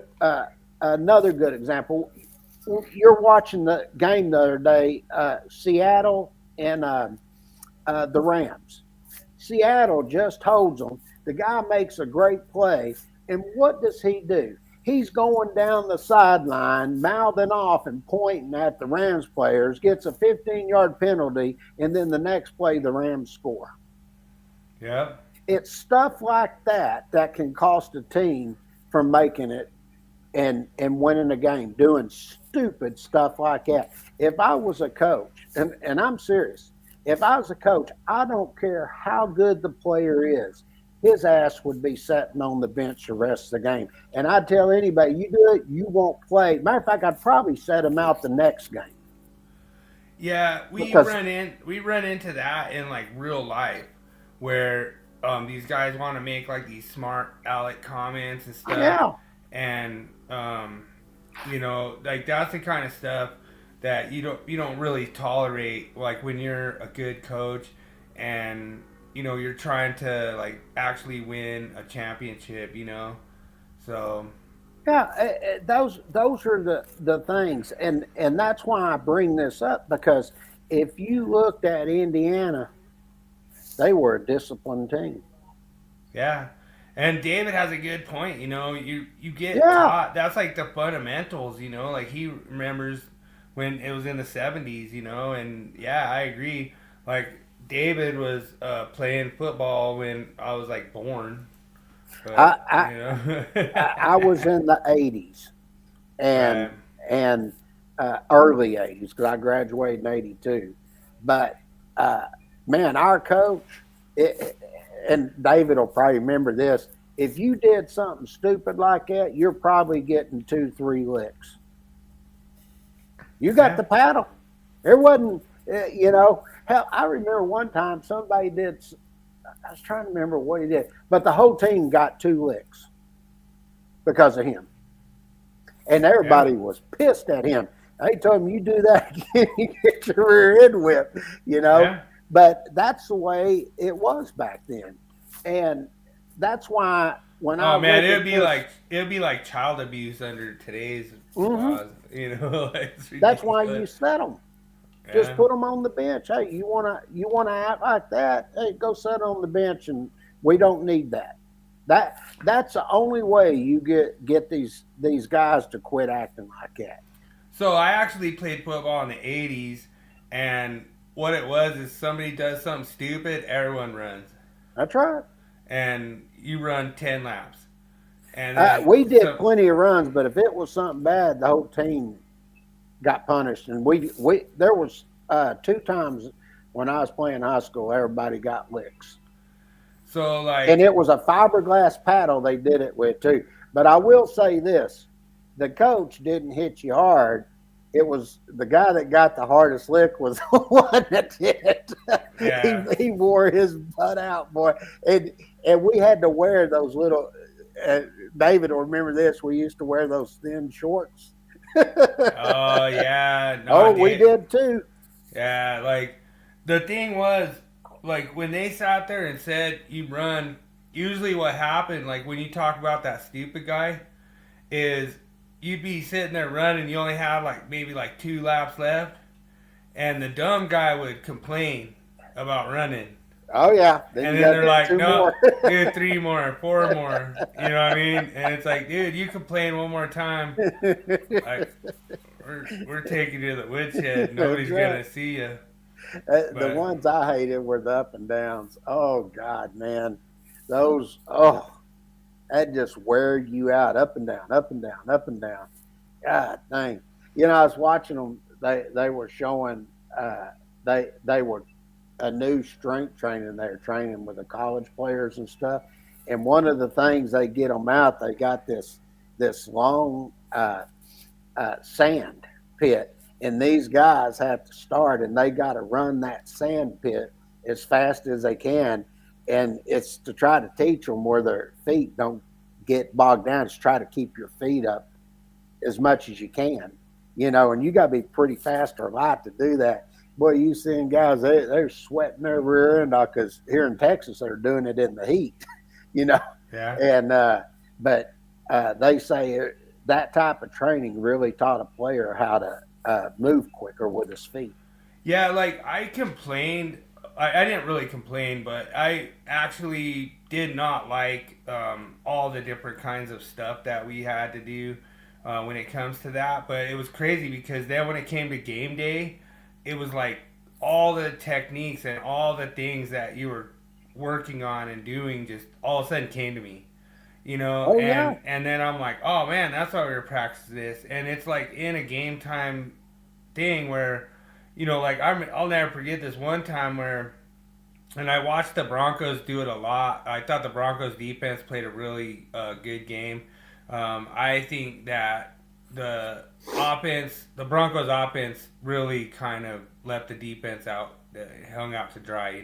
another good example. You're watching the game the other day, Seattle and the Rams. Seattle just holds them. The guy makes a great play. And what does he do? He's going down the sideline, mouthing off and pointing at the Rams players, gets a 15-yard penalty, and then the next play, the Rams score. Yep. It's stuff like that that can cost a team from making it and winning a game, doing stupid stuff like that. If I was a coach, and I'm serious, if I was a coach, I don't care how good the player is, his ass would be sitting on the bench the rest of the game. And I'd tell anybody, you do it, you won't play. Matter of fact, I'd probably set him out the next game. Yeah, we Because- run into that in like real life, where these guys want to make like these smart aleck comments and stuff. Yeah. And like that's the kind of stuff that you don't really tolerate, like when you're a good coach and you're trying to like actually win a championship, so Yeah, those are the things, and that's why I bring this up, because if you looked at Indiana, they were a disciplined team. yeah. And David has a good point. You get Yeah. taught. That's like the fundamentals. Like he remembers when it was in the 70s. And yeah, I agree. Like David was playing football when I was like born. But, I was in the 80s and Right. and early 80s, because I graduated in 82. But man, our coach, and David will probably remember this, if you did something stupid like that, you're probably getting 2-3 licks. You got Yeah. the paddle. There wasn't, hell, I remember one time somebody did, I was trying to remember what he did, but the whole team got 2 licks because of him. And everybody was pissed at him. They told him, you do that again, you get your rear end whipped, Yeah. But that's the way it was back then. And that's why when I Oh man, look it at would be like child abuse under today's Mhm. laws. Like, it's that's why you ridiculous. set them. Just put them on the bench. Hey, you wanna act like that? Hey, go sit on the bench, and we don't need that. That's the only way you get these guys to quit acting like that. So I actually played football in the 80s, and what it was is somebody does something stupid, everyone runs, That's right. and you run 10 laps. And then We did plenty of runs, but if it was something bad, the whole team got punished. And we there was 2 times when I was playing high school, everybody got licks. So like, And it was a fiberglass paddle they did it with too. But I will say this, the coach didn't hit you hard. It was the guy that got the hardest lick was the one that did. Yeah. He wore his butt out, boy. And we had to wear those little, David will remember this, we used to wear those thin shorts. oh yeah, no, We did too. Yeah, like the thing was, like when they sat there and said you run, usually what happened, like when you talk about that stupid guy, is you'd be sitting there running, you only have like maybe like 2 laps left, and the dumb guy would complain about running. Oh yeah. And you then gotta they're do like, 2 no, more. do 3 more, 4 more. You know what I mean? And it's like, dude, you complain one more time, like we're taking you to the woodshed. Nobody's That's right. gonna see you. The But- ones I hated were the up and downs. Oh God, man, those that just wear you out, up and down, up and down, up and down. God dang. I was watching them. They were showing. They were a new strength training. They were training with the college players and stuff. And one of the things they get them out, they got this long sand pit. And these guys have to start, and they got to run that sand pit as fast as they can. And it's to try to teach them where their feet don't get bogged down. It's try to keep your feet up as much as you can, and you got to be pretty fast or light to do that. Boy, you seeing guys, they're sweating their rear end off because here in Texas, they're doing it in the heat, Yeah. And, but they say that type of training really taught a player how to move quicker with his feet. Yeah, like I complained. I didn't really complain, but I actually did not like all the different kinds of stuff that we had to do when it comes to that. But it was crazy because then when it came to game day, it was like all the techniques and all the things that you were working on and doing just all of a sudden came to me. Oh, yeah. And then I'm like, oh man, that's why we were practicing this. And it's like in a game time thing where, like I'll never forget this one time where, and I watched the Broncos do it a lot. I thought the Broncos defense played a really good game. I think that the Broncos offense really kind of left the defense out, hung out to dry.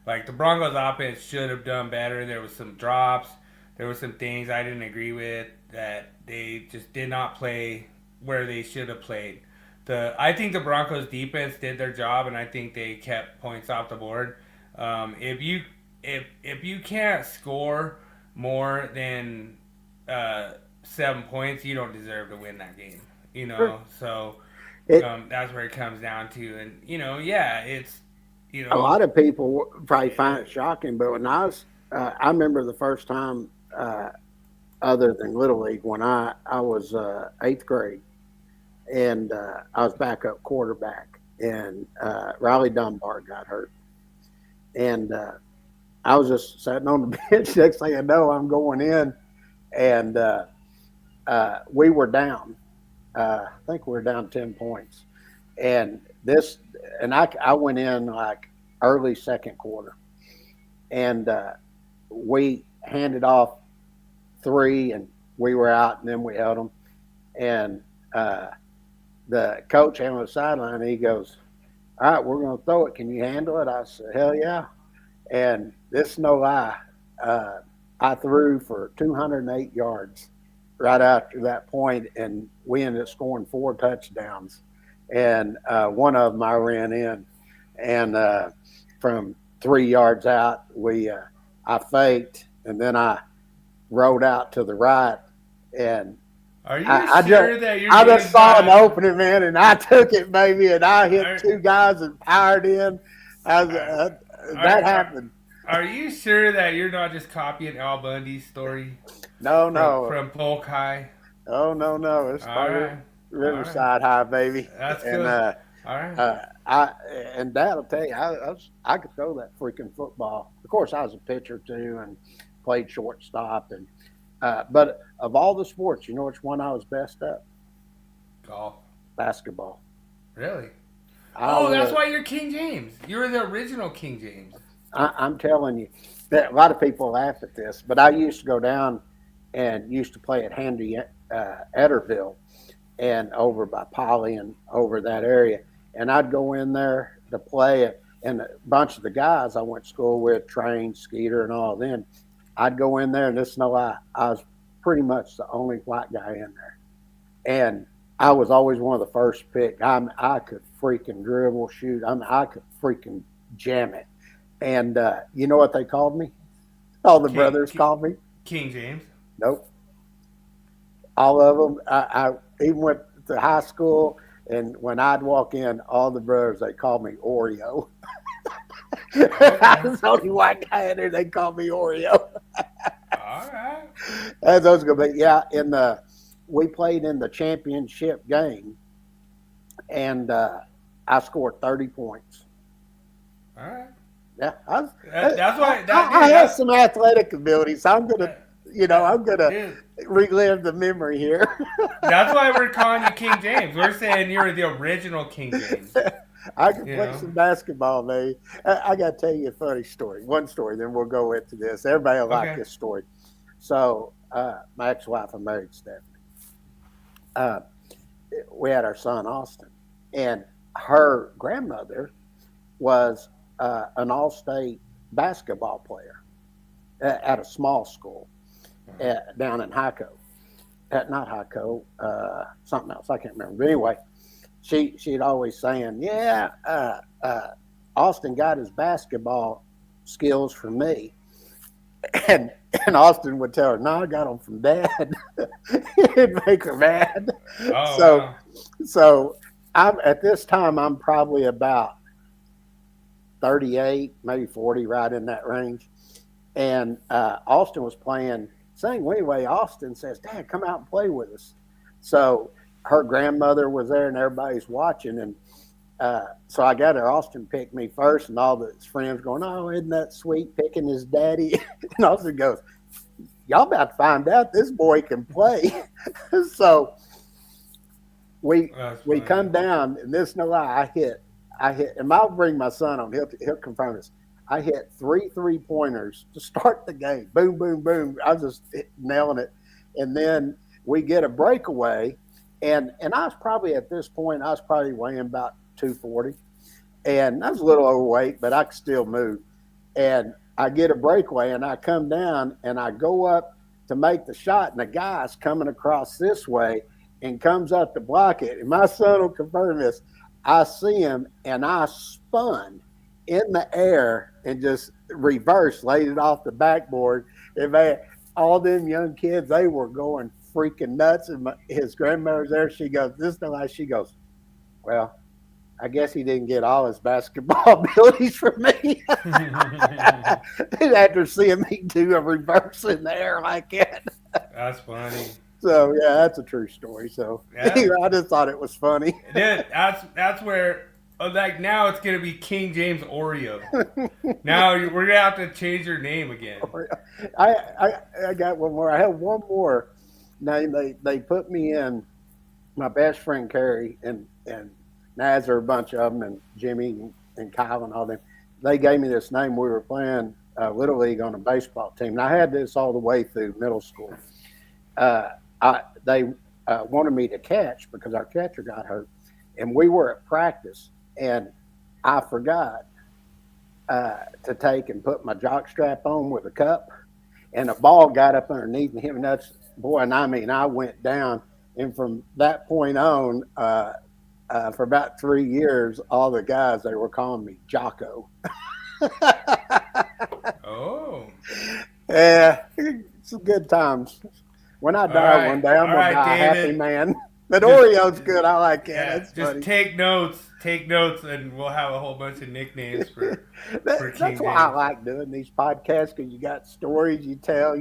Like the Broncos offense should have done better. There was some drops. There were some things I didn't agree with that they just did not play where they should have played. I think the Broncos defense did their job, and I think they kept points off the board. If you can't score more than 7 points, you don't deserve to win that game. Sure. So that's where it comes down to, and it's a lot of people probably find it shocking, but when I remember the first time, other than Little League, when I was 8th grade, and I was backup quarterback, and Riley Dunbar got hurt, and I was just sitting on the bench. Next thing I know, I'm going in, and we were down. I think we were down 10 points, and I went in like early second quarter, and we handed off 3, and we were out, and then we held them, and the coach on the sideline, he goes, all right, we're going to throw it. Can you handle it? I said, hell yeah. And this is no lie. I threw for 208 yards right after that point, and we ended up scoring 4 touchdowns. And one of them I ran in. And from 3 yards out, I faked, and then I rode out to the right, and are you sure that you're? I just saw an opening, man, and I took it, baby, and I hit 2 guys and powered in. That happened. Are you sure that you're not just copying Al Bundy's story? No. From Polk High. Oh no! It's Riverside High, baby. That's good. And, all right. And Dad will tell you, I could throw that freaking football. Of course, I was a pitcher too, and played shortstop, and but of all the sports, you know which one I was best at? Golf. Basketball. Really? That's why you're King James. You were the original King James. I'm telling you, that a lot of people laugh at this, but I used to go down and used to play at Handy Etterville, and over by Polly and over that area, and I'd go in there to play it, and a bunch of the guys I went to school with, Train, Skeeter, and all of them, I'd go in there, and this is no lie, I was pretty much the only white guy in there. And I was always one of the first pick. I could freaking dribble, shoot. I could freaking jam it. And you know what they called me? All the brothers called me? King James. Nope. All of them. I even went to high school, and when I'd walk in, all the brothers, they called me Oreo. I was the only white guy in there. They called me Oreo. All right. As those go, but yeah, we played in the championship game, and I scored 30 points. All right. Yeah, that's why I have some athletic abilities. So I'm gonna relive the memory here. That's why we're calling you King James. We're saying you're the original King James. I can play some basketball, man. I got to tell you a funny story. One story, then we'll go into this. Everybody will like this story. So, my ex-wife, I married Stephanie. We had our son, Austin. And her grandmother was an all-state basketball player at a small school down in Hyco. Not Hyco, something else. I can't remember. But anyway, she'd always saying, Austin got his basketball skills from me. And Austin would tell her, no, I got them from Dad. It'd make her mad. Oh, So I'm at this time, I'm probably about 38, maybe 40, right in that range. And Austin was playing same anyway. Austin says, Dad, come out and play with us. So her grandmother was there and everybody's watching. And so I got her. Austin picked me first, and all his friends going, oh, isn't that sweet, picking his daddy? And Austin goes, y'all about to find out this boy can play. So we come down, and this no lie, I hit, and I'll bring my son on. He'll confirm this. I hit 3 3-pointers to start the game. Boom, boom, boom. I was just nailing it. And then we get a breakaway, and I was probably at this point, I was probably weighing about 240. And I was a little overweight, but I could still move. And I get a breakaway, and I come down, and I go up to make the shot, and the guy's coming across this way and comes up to block it. And my son will confirm this. I see him, and I spun in the air and just reversed, laid it off the backboard. And man, all them young kids, they were going freaking nuts. And his grandmother's there. She goes, this no lie. She goes, well, I guess he didn't get all his basketball abilities from me. After seeing me do a reverse in the air like that. that's funny. So yeah, that's a true story. So Yeah. I just thought it was funny. Dude, that's where, like, now it's gonna be King James Oreo. Now we're gonna have to change your name again. I got one more. I have one more name. They put me in. My best friend Carrie and Nazar, a bunch of them, and Jimmy and Kyle and all them. They gave me this name. We were playing Little League on a baseball team, and I had this all the way through middle school. They wanted me to catch because our catcher got hurt, and we were at practice, and I forgot to take and put my jock strap on with a cup, and a ball got up underneath me. And that's, boy, and I mean, I went down, and from that point on, for about 3 years, all the guys, they were calling me Jocko. Oh. Yeah, some good times. When I die one day, I'm going to die a happy man. But Oreo's good. I like it. Yeah, That's just funny. take notes, and we'll have a whole bunch of nicknames for King That's James. why I like doing these podcasts, because you got stories you tell,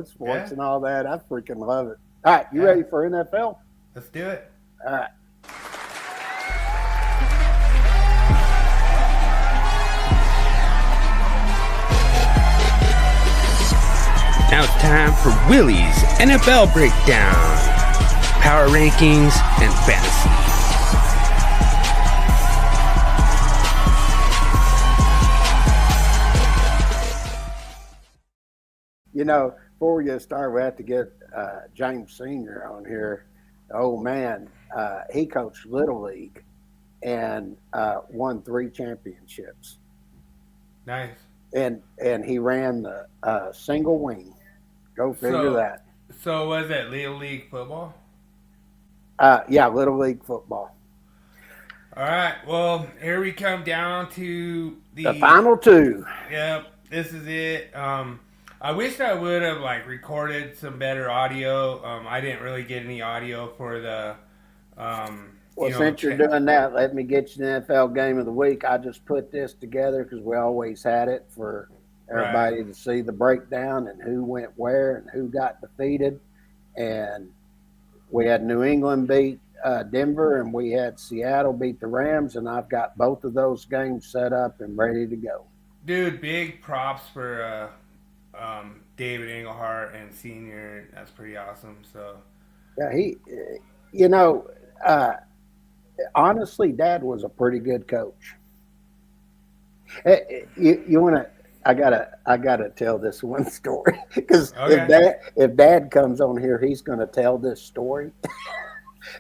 sports and all that. I freaking love it. All right, you ready for NFL? Let's do it. All right. Now it's time for Willie's NFL Breakdown, Power Rankings, and Fantasy. Before we get started, we have to get James Sr. on here. The old man, he coached Little League and won 3 championships. Nice. And he ran the single wing. Go figure that. So was it Little League football? Yeah, Little League football. All right. Well, here we come down to The final 2. Yep. This is it. I wish I would have recorded some better audio. I didn't really get any audio for the. Since you're doing that, let me get you the NFL game of the week. I just put this together because we always had it for everybody to see the breakdown and who went where and who got defeated. And we had New England beat Denver, and we had Seattle beat the Rams, and I've got both of those games set up and ready to go. Dude, big props for David Englehart and Senior. That's pretty awesome. So yeah, honestly, Dad was a pretty good coach. You want to? I gotta tell this one story, because if Dad comes on here, he's going to tell this story.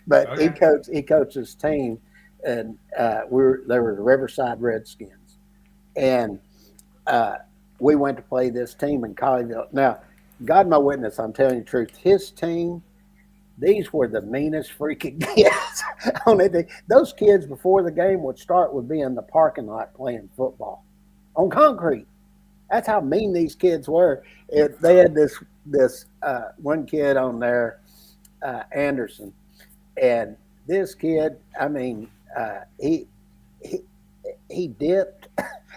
But he coached his team and they were the Riverside Redskins, and we went to play this team in Colleyville. Now, God my witness, I'm telling you the truth. His team, these were the meanest freaking kids on it. Those kids before the game would start would be in the parking lot playing football on concrete. That's how mean these kids were. They had this one kid on there, Anderson, and this kid, I mean, he he dipped.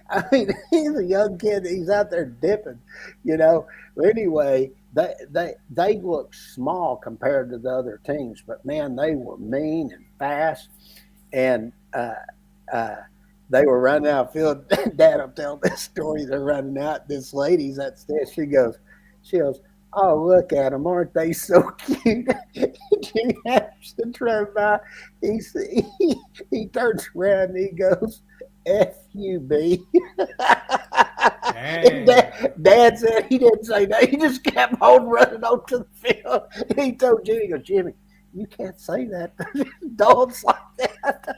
I mean, he's a young kid. He's out there dipping, you know. But anyway, they looked small compared to the other teams, but man, they were mean and fast, and uh, they were running out field. Dad will tell this story. They're running out. This lady's upstairs. She goes, oh, look at them. Aren't they so cute? Jimmy Anderson drove by. He turns around and he goes, F-U-B. And Dad said he didn't say that. He just kept on running onto the field. He told Jimmy, he goes, Jimmy, you can't say that. Dogs like that.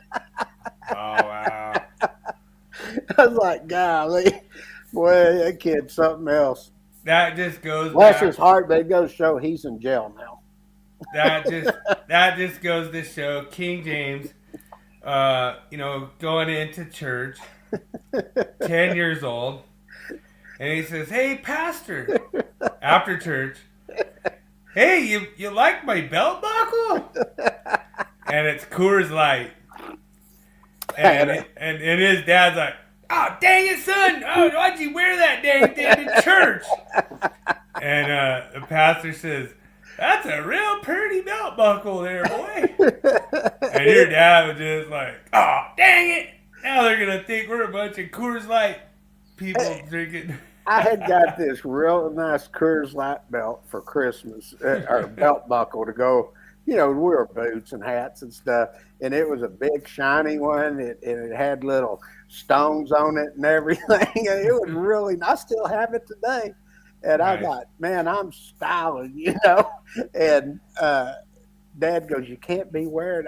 Oh, wow. I was like, golly, boy, that kid's something else. That just goes Bless back. his heart, but it goes to show he's in jail now. That just goes to show King James, going into church, 10 years old, and he says, "Hey, pastor," after church, "Hey, you like my belt buckle?" And it's Coors Light, and his dad's like, "Oh, dang it, son! Oh, why'd you wear that dang thing to church?" And the pastor says, "That's a real pretty belt buckle there, boy." And your dad was just like, "Oh, dang it! Now they're gonna think we're a bunch of Coors Light people drinking." I had got this real nice Coors Light belt for Christmas, or belt buckle to go. You know, we wore boots and hats and stuff, and it was a big shiny one, and it had little stones on it and everything. And it was really, I still have it today. And I thought, man, I'm styling, you know. And Dad goes, you can't be wearing.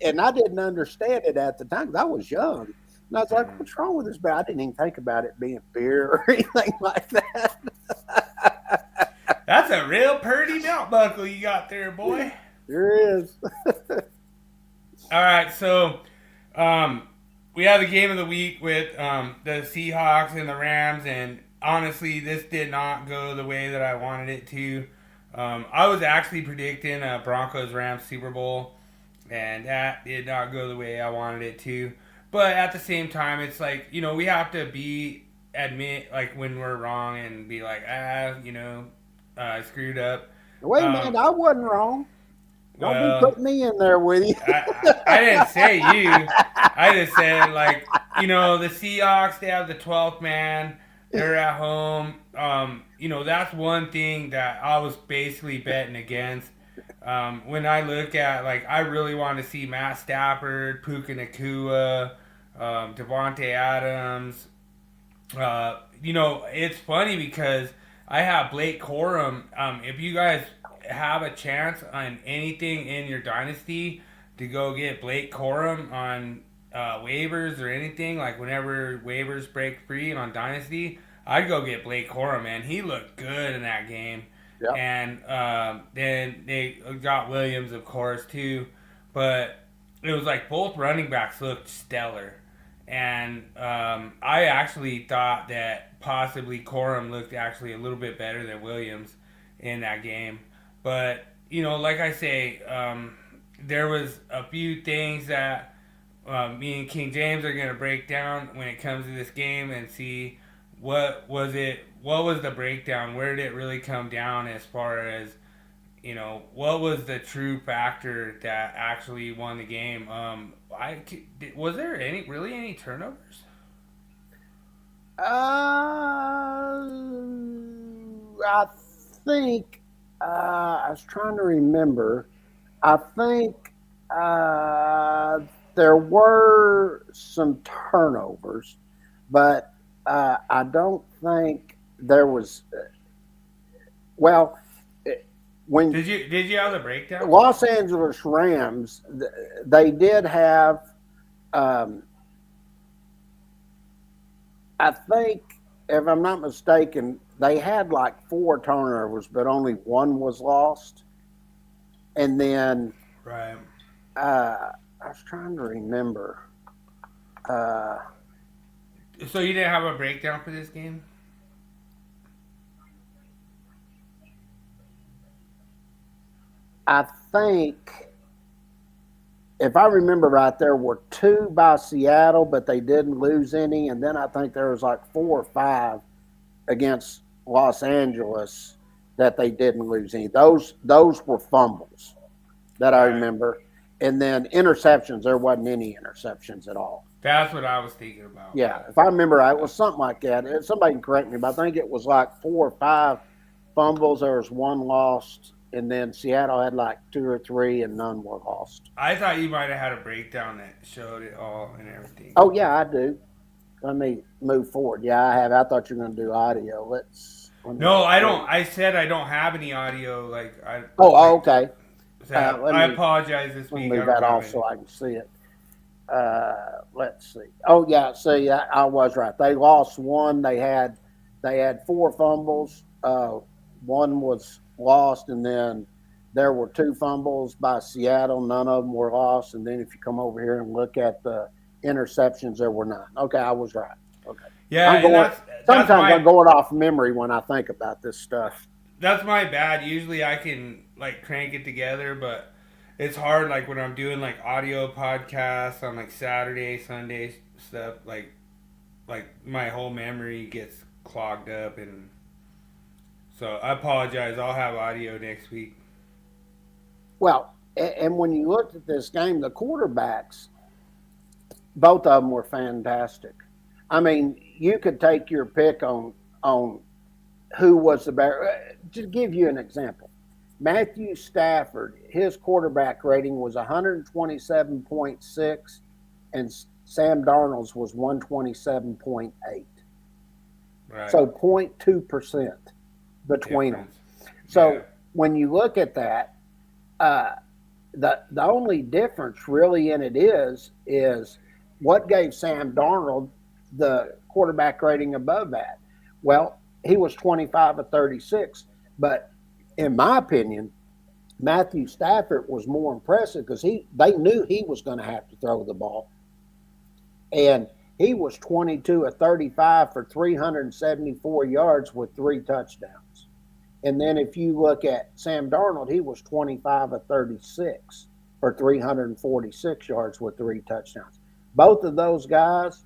And I didn't understand it at the time because I was young. And I was like, what's wrong with this belt? I didn't even think about it being beer or anything like that. That's a real pretty belt buckle you got there, boy. There is. All right, so we have the game of the week with the Seahawks and the Rams, and honestly, this did not go the way that I wanted it to. I was actually predicting a Broncos-Rams Super Bowl, and that did not go the way I wanted it to. But at the same time, it's like, we have to admit, like, when we're wrong and be like, I screwed up. Wait a minute, I wasn't wrong. Don't be putting me in there with you. I didn't say you. I just said, like, the Seahawks, they have the 12th man. They're at home. That's one thing that I was basically betting against. When I look at, like, I really want to see Matt Stafford, Puka Nacua, Devontae Adams. It's funny because I have Blake Corum. If you guys have a chance on anything in your dynasty to go get Blake Corum on waivers or anything, like whenever waivers break free on dynasty, I'd go get Blake Corum, man. He looked good in that game. Yep. And then they got Williams, of course, too. But it was like both running backs looked stellar. And I actually thought that possibly Corum looked actually a little bit better than Williams in that game. But, like I say, there was a few things that me and King James are going to break down when it comes to this game and see what was the breakdown? Where did it really come down as far as, what was the true factor that actually won the game? Was there any turnovers? I think I was trying to remember. I think there were some turnovers, but I don't think there was. Well, when did you have the breakdown? Los Angeles Rams, they did have Um, I think, if I'm not mistaken, they had like 4 turnovers, but only one was lost. And then Right. I was trying to remember. Uh, So you didn't have a breakdown for this game? I think, if I remember right, there were 2 by Seattle, but they didn't lose any. And then I think there was like 4 or 5 against Los Angeles that they didn't lose any. Those were fumbles that I Right. remember. And then interceptions, there wasn't any interceptions at all. That's what I was thinking about. Yeah, if I remember right, it was something like that. Somebody can correct me, but I think it was like 4 or 5 fumbles. There was 1 lost, and then Seattle had like 2 or 3, and none were lost. I thought you might have had a breakdown that showed it all and everything. Oh yeah, I do. Let me move forward. Yeah, I have. I thought you were going to do audio. Let me No, I don't. I said I don't have any audio. Oh, okay. I apologize this Let me week. I move don't that have off any. so I can see it. Let's see. Oh yeah, see, I was right. They lost 1. They had 4 fumbles. 1 was lost, and then there were 2 fumbles by Seattle. None of them were lost. And then if you come over here and look at the interceptions, there were 9. Okay, I was right. Okay, Yeah, I'm and going. that's Sometimes my I'm going off memory when I think about this stuff. that's my bad. Usually I can like crank it together, but it's hard like when I'm doing like audio podcasts on like Saturday, Sunday stuff. Like my whole memory gets clogged up, and so I apologize. I'll have audio next week. Well, and when you looked at this game, the quarterbacks, both of them were fantastic. I mean, you could take your pick on who was the better. To give you an example, Matthew Stafford, his quarterback rating was 127.6, and Sam Darnold's was 127.8. Right. So 0.2% between them. Difference. So Yeah. when you look at that, uh, the only difference really in it is what gave Sam Darnold the quarterback rating above that. Well, he was 25 of 36, but in my opinion, Matthew Stafford was more impressive because they knew he was going to have to throw the ball, and he was 22 of 35 for 374 yards with 3 touchdowns. And then if you look at Sam Darnold, he was 25 of 36 for 346 yards with 3 touchdowns. Both of those guys,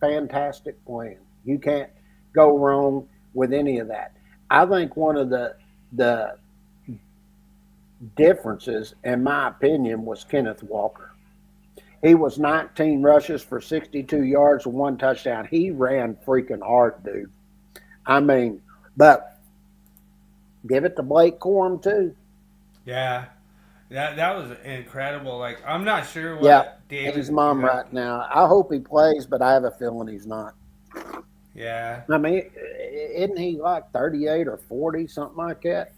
fantastic playing. You can't go wrong with any of that. I think one of the differences, in my opinion, was Kenneth Walker. He was 19 rushes for 62 yards and 1 touchdown. He ran freaking hard, dude. I mean, but give it to Blake Corum too. Yeah. That was incredible. Like I'm not sure Yeah, what he's David. mom right now. I hope he plays, but I have a feeling he's not. Yeah. I mean, isn't he like 38 or 40, something like that?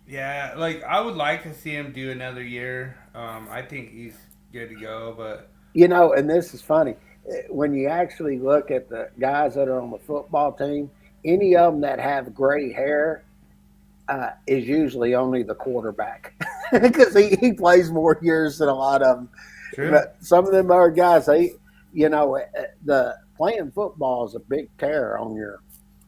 Yeah. Like I would like to see him do another year. I think he's good to go, but You know, and this is funny. When you actually look at the guys that are on the football team, any of them that have gray hair is usually only the quarterback because he plays more years than a lot of them. true. But some of them other guys, the playing football is a big tear on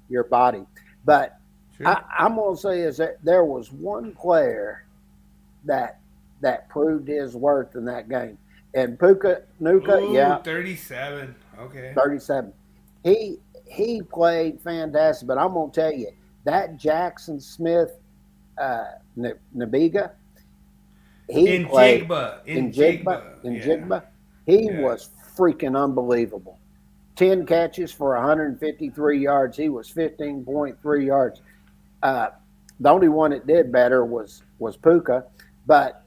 your body. But True. I'm gonna say is that there was one player that proved his worth in that game, and Puka Nuka, Ooh, yeah, 37. Okay. 37. He played fantastic, but I'm gonna tell you that Jackson Smith Nabiga, he In played Jigba. in In Jigba. Jigba. In Yeah. Jigba, he Yeah. was freaking unbelievable. 10 catches for 153 yards. He was 15.3 yards. Uh, the only one that did better was Puka, but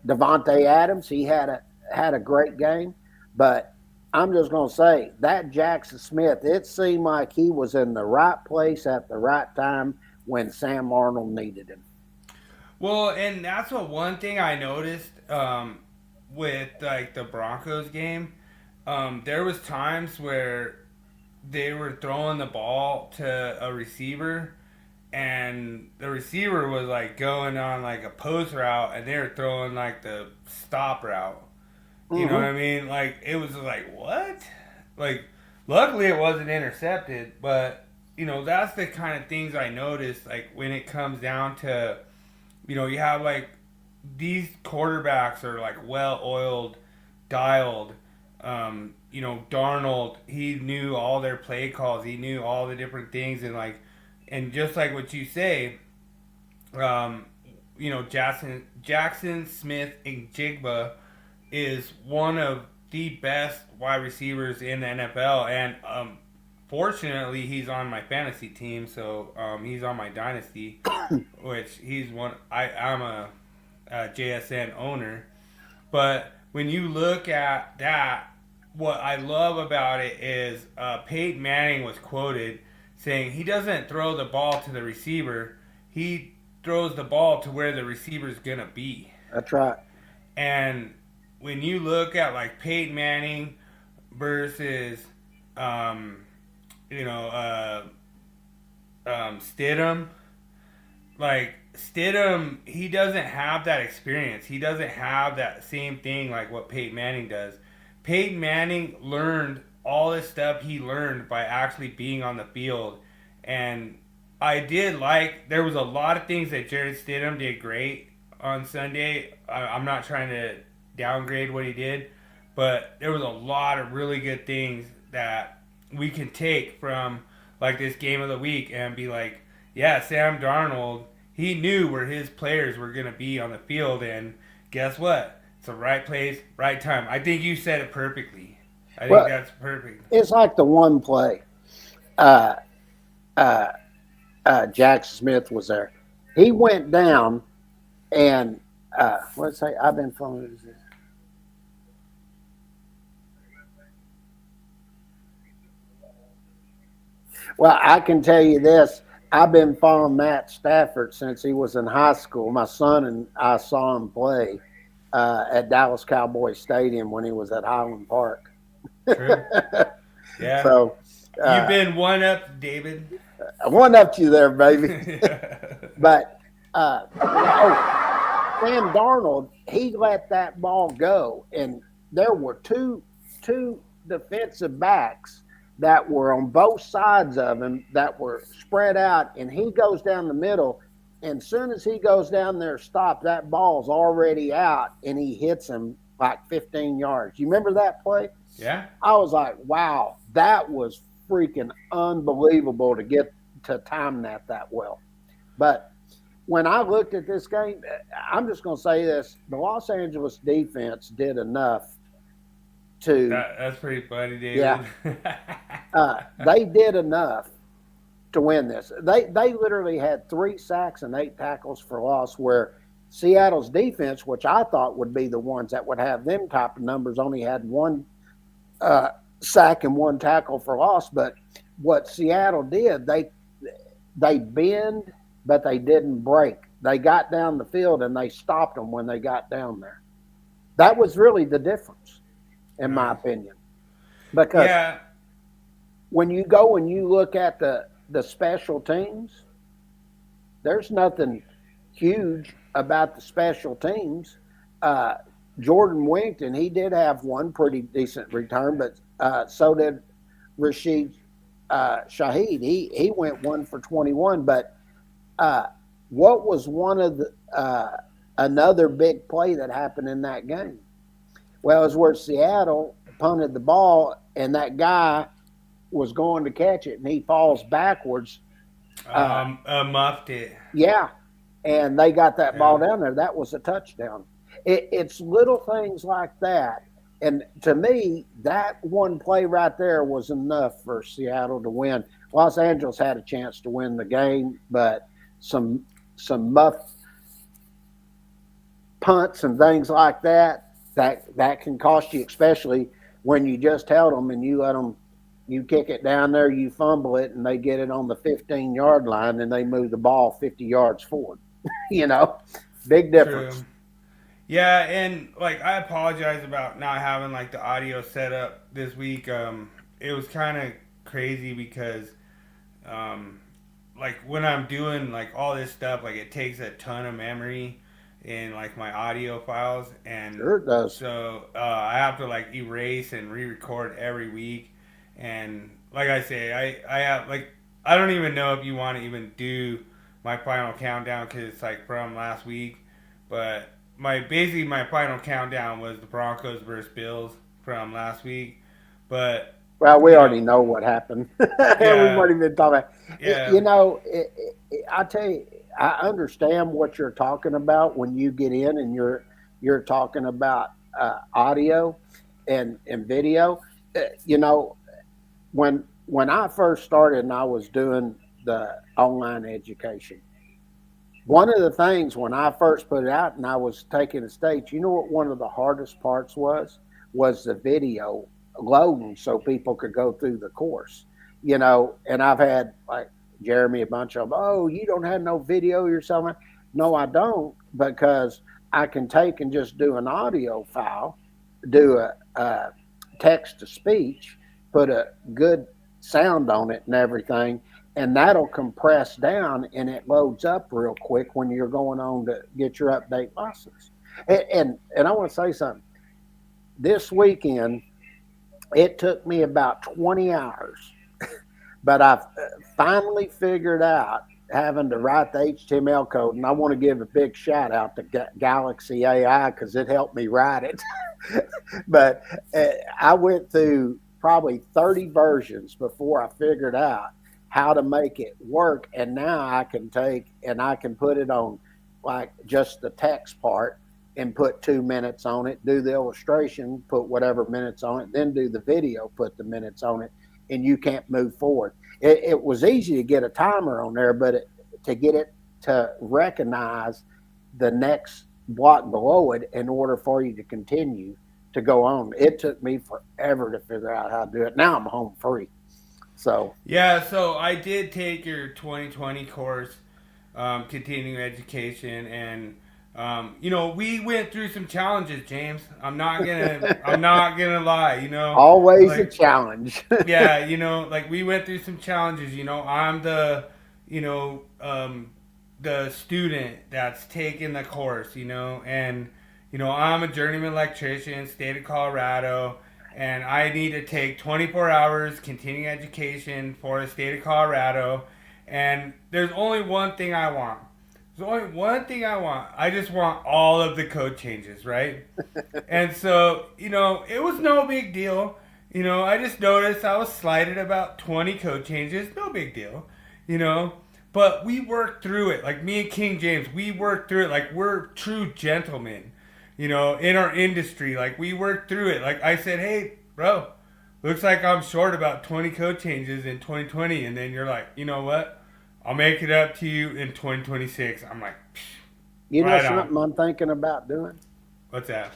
Devontae Adams, he had a great game. But I'm just gonna say that Jackson Smith, it seemed like he was in the right place at the right time when Sam Arnold needed him. Well, and that's what one thing I noticed with like the Broncos game. there was times where they were throwing the ball to a receiver, and the receiver was like going on like a post route, and they were throwing like the stop route. You know what I mean? Like it was like what? Like luckily it wasn't intercepted, but that's the kind of things I noticed. Like when it comes down to, you have like these quarterbacks are like well oiled, dialed. Darnold, he knew all their play calls. He knew all the different things, and just like what you say, um, Jackson Smith and Jigba is one of the best wide receivers in the NFL, and fortunately, he's on my fantasy team, so he's on my dynasty, which he's one. I'm a JSN owner, but when you look at that, what I love about it is Peyton Manning was quoted saying he doesn't throw the ball to the receiver, he throws the ball to where the receiver's gonna be. That's right. And when you look at like Peyton Manning versus, Stidham, like Stidham, he doesn't have that experience. He doesn't have that same thing like what Peyton Manning does. Peyton Manning learned all this stuff he learned by actually being on the field. And I did like, there was a lot of things that Jared Stidham did great on Sunday. I'm not trying to downgrade what he did, but there was a lot of really good things that we can take from like this game of the week and be like, yeah, Sam Darnold, he knew where his players were going to be on the field, and guess what? It's the right place, right time. I think you said it perfectly. I think that's perfect. It's like the one play. Jackson Smith was there. He went down, and let's say I've been following this. Well, I can tell you this. I've been following Matt Stafford since he was in high school. My son and I saw him play at Dallas Cowboys Stadium when he was at Highland Park. True. Yeah. So you've been one up, David. One up to you there, baby. But Sam Darnold, he let that ball go, and there were two defensive backs that were on both sides of him that were spread out, and he goes down the middle, and as soon as he goes down there, stop, that ball's already out, and he hits him like 15 yards. You remember that play? Yeah. I was like, wow, that was freaking unbelievable to get to time that well. But when I looked at this game, I'm just going to say this. The Los Angeles defense did enough to... That's pretty funny, David. Yeah. They did enough to win this. They literally had 3 sacks and 8 tackles for loss, where Seattle's defense, which I thought would be the ones that would have them type of numbers, only had 1 sack and 1 tackle for loss. But what Seattle did, they bend, but they didn't break. They got down the field and they stopped them when they got down there. That was really the difference, in my opinion. Because when you go and you look at the special teams, there's nothing huge about the special teams. Jordan Wington, he did have 1 pretty decent return, but so did Rashid Shaheed. He went 1 for 21. But what was one of the another big play that happened in that game? Well, it was where Seattle punted the ball, and that guy was going to catch it, and he falls backwards. Muffed it. Yeah, and they got that ball down there. That was a touchdown. It's little things like that. And to me, that one play right there was enough for Seattle to win. Los Angeles had a chance to win the game, but some muff punts and things like that can cost you, especially when you just held them and you let them, you kick it down there, you fumble it, and they get it on the 15-yard line, and they move the ball 50 yards forward. Big difference. True. Yeah, and like I apologize about not having like the audio set up this week. It was kind of crazy because um, like when I'm doing like all this stuff, like it takes a ton of memory in like my audio files, and Sure it does. so I have to like erase and re-record every week. And like I say, I have like I don't even know if you want to even do my final countdown because it's like from last week, but my final countdown was the Broncos versus Bills from last week, but Well, we you already know, know what happened. We've yeah, already been talking about. yeah. You know, I tell you, I understand what you're talking about when you get in and you're talking about audio and video. You know, when I first started and I was doing the online education, one of the things when I first put it out and I was taking the stage, you know what one of the hardest parts was the video loading so people could go through the course. You know, and I've had like Jeremy a bunch of, oh, you don't have no video yourself. No, I don't, because I can take and just do an audio file, do a text to speech, put a good sound on it and everything, and that'll compress down and it loads up real quick when you're going on to get your update lessons. And I want to say something. This weekend, it took me about 20 hours, but I've finally figured out having to write the HTML code. And I want to give a big shout out to Galaxy AI because it helped me write it. But I went through probably 30 versions before I figured out how to make it work. And now I can take and I can put it on like just the text part and put 2 minutes on it, do the illustration, put whatever minutes on it, then do the video, put the minutes on it, and you can't move forward. It was easy to get a timer on there, but to get it to recognize the next block below it in order for you to continue to go on, it took me forever to figure out how to do it. Now I'm home free. So, Yeah, so I did take your 2020 course, continuing education, and we went through some challenges, James. I'm not gonna lie. always a Like challenge. yeah, like we went through some challenges. I'm you know, the student that's taking the course. And I'm a journeyman electrician, state of Colorado, and I need to take 24 hours continuing education for the state of Colorado. And there's only one thing I want. There's only one thing I want. I just want all of the code changes, right? And so, it was no big deal. I just noticed I was slighted about 20 code changes. No big deal, you know. But we worked through it. Like me and King James, we worked through it. Like we're true gentlemen, in our industry. Like we worked through it. Like I said, hey, bro, looks like I'm short about 20 code changes in 2020. And then you're like, you know what? I'll make it up to you in 2026. I'm like, You know right on. something I'm thinking about doing? What's that?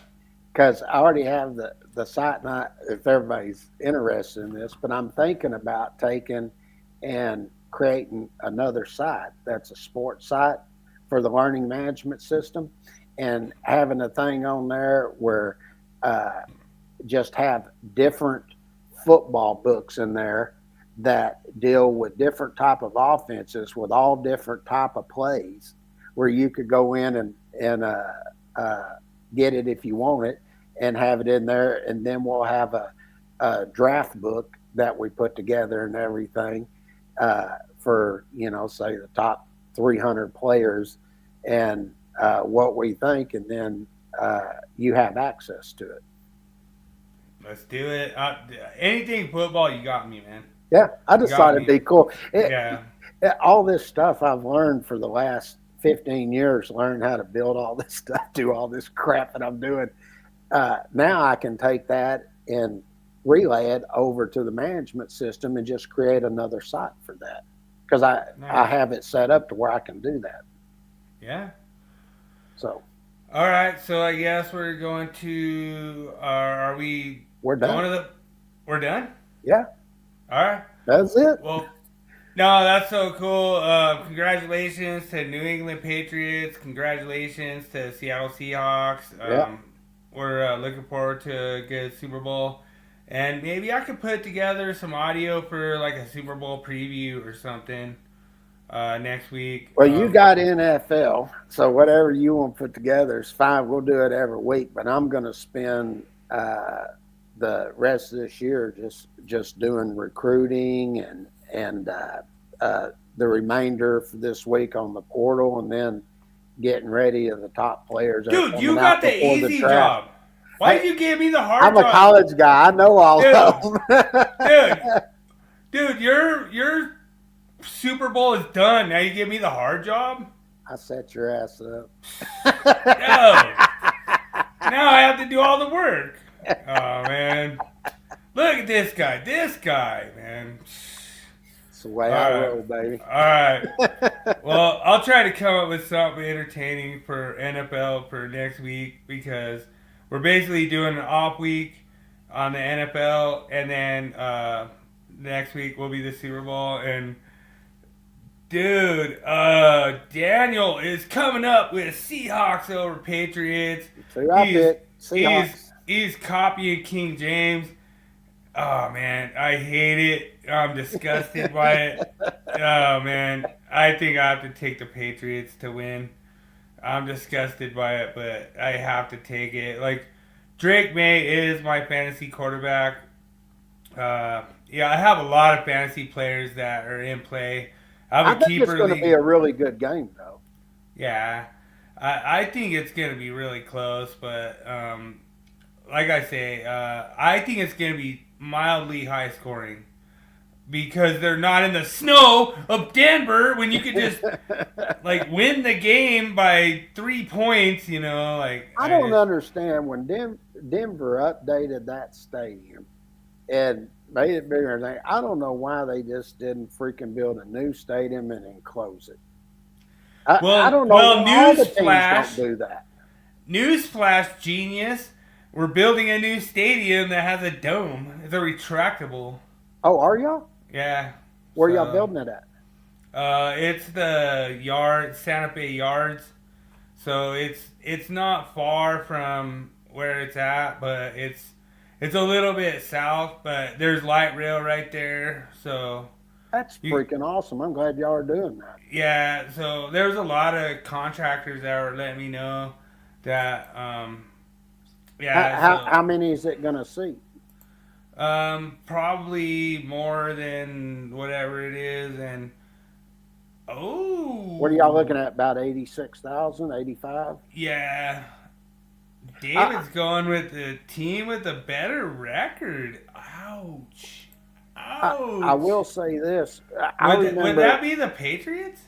Because I already have the site, not if everybody's interested in this, but I'm thinking about taking and creating another site that's a sports site for the learning management system and having a thing on there where uh, just have different football books in there that deal with different type of offenses with all different type of plays where you could go in and uh, get it if you want it and have it in there, and then we'll have a draft book that we put together and everything for say the top 300 players and what we think, and then you have access to it. Let's do it. Anything football, you got me, man. Yeah, I You just got thought it'd me. be cool. Yeah. All this stuff I've learned for the last 15 years, learn how to build all this stuff, do all this crap that I'm doing. Now I can take that and relay it over to the management system and just create another site for that because I Nice. have it set up to where I can do that. Yeah. So All right. So I guess we're going to. Are we we're going done. to the? We're done. Yeah, All right. that's it. Well, No, that's so cool. Congratulations to New England Patriots. Congratulations to Seattle Seahawks. Yeah. We're looking forward to a good Super Bowl. And maybe I could put together some audio for like a Super Bowl preview or something next week. Well, you got NFL, so whatever you want to put together is fine. We'll do it every week, but I'm going to spend the rest of this year just doing recruiting and the remainder for this week on the portal, and then getting ready of the top players. Dude, you got the easy job. Why did you give me the hard job? I'm a college guy. I know all of them. Dude, your Super Bowl is done. Now you give me the hard job? I set your ass up. No. Now I have to do all the work. Oh, man. Look at this guy. This guy, man. It's the way I roll, baby. All right. Well, I'll try to come up with something entertaining for NFL for next week because we're basically doing an off week on the NFL, and then next week will be the Super Bowl. And dude, Daniel is coming up with Seahawks over Patriots. He's copying King James. Oh man, I hate it. I'm disgusted by it. Oh man, I think I have to take the Patriots to win. I'm disgusted by it, but I have to take it. Like, Drake May is my fantasy quarterback. Yeah, I have a lot of fantasy players that are in play. I think it's going to be a really good game, though. Yeah, I think it's going to be really close, but like I say, I think it's going to be mildly high scoring because they're not in the snow of Denver when you could just like win the game by 3 points. You know, like I don't understand when Denver updated that stadium and made it bigger. I don't know why they just didn't freaking build a new stadium and enclose it. I don't know why all the teams don't do that. Newsflash, genius. We're building a new stadium that has a dome. It's a retractable. Oh, are y'all? Yeah. Where y'all building it at? It's the Santa Fe Yards. So it's not far from where it's at, but it's a little bit south. But there's light rail right there, so that's freaking awesome. I'm glad y'all are doing that. Yeah. So there's a lot of contractors that were letting me know that. Yeah. How many is it going to seat? Probably more than whatever it is, and what are y'all looking at? About 86,000, 85? Yeah. David's going with the team with a better record. Ouch. I will say this. Would that be the Patriots?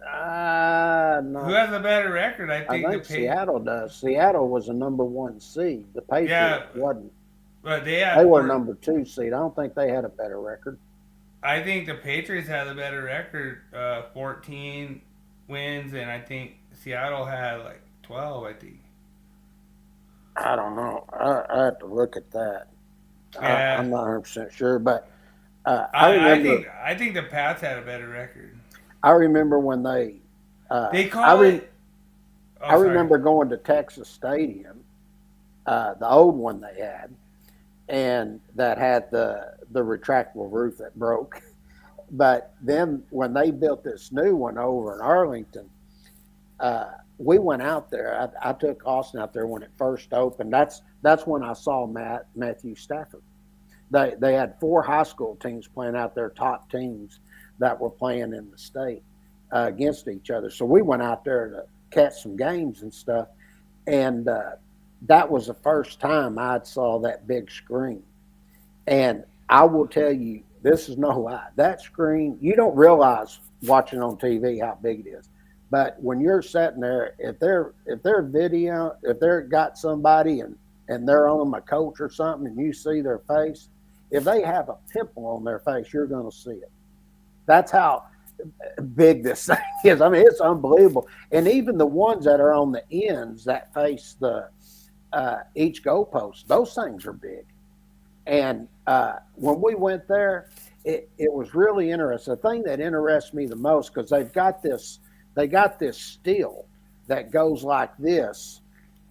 No. Who has a better record? I think Seattle does. Seattle was a number 1 seed. The Patriots wasn't. But they were number 2 seed. I don't think they had a better record. I think the Patriots had a better record, 14 wins, and I think Seattle had like 12. I think. I don't know. I have to look at that. Yeah. I'm not 100% sure, but I think the Pats had a better record. I remember when they call it. I remember going to Texas Stadium, the old one they had, and that had the retractable roof that broke. But then when they built this new one over in Arlington, we went out there. I took Austin out there when it first opened. That's when I saw Matthew Stafford. They had 4 high school teams playing out there, top teams that were playing in the state against each other. So we went out there to catch some games and stuff. And that was the first time I saw that big screen. And I will tell you, this is no lie. That screen, you don't realize watching on TV how big it is. But when you're sitting there, if they're got somebody and they're on a coach or something and you see their face, if they have a pimple on their face, you're going to see it. That's how big this thing is. I mean, it's unbelievable. And even the ones that are on the ends that face the each goalpost, those things are big. And when we went there, it was really interesting. The thing that interests me the most, because they got this steel that goes like this,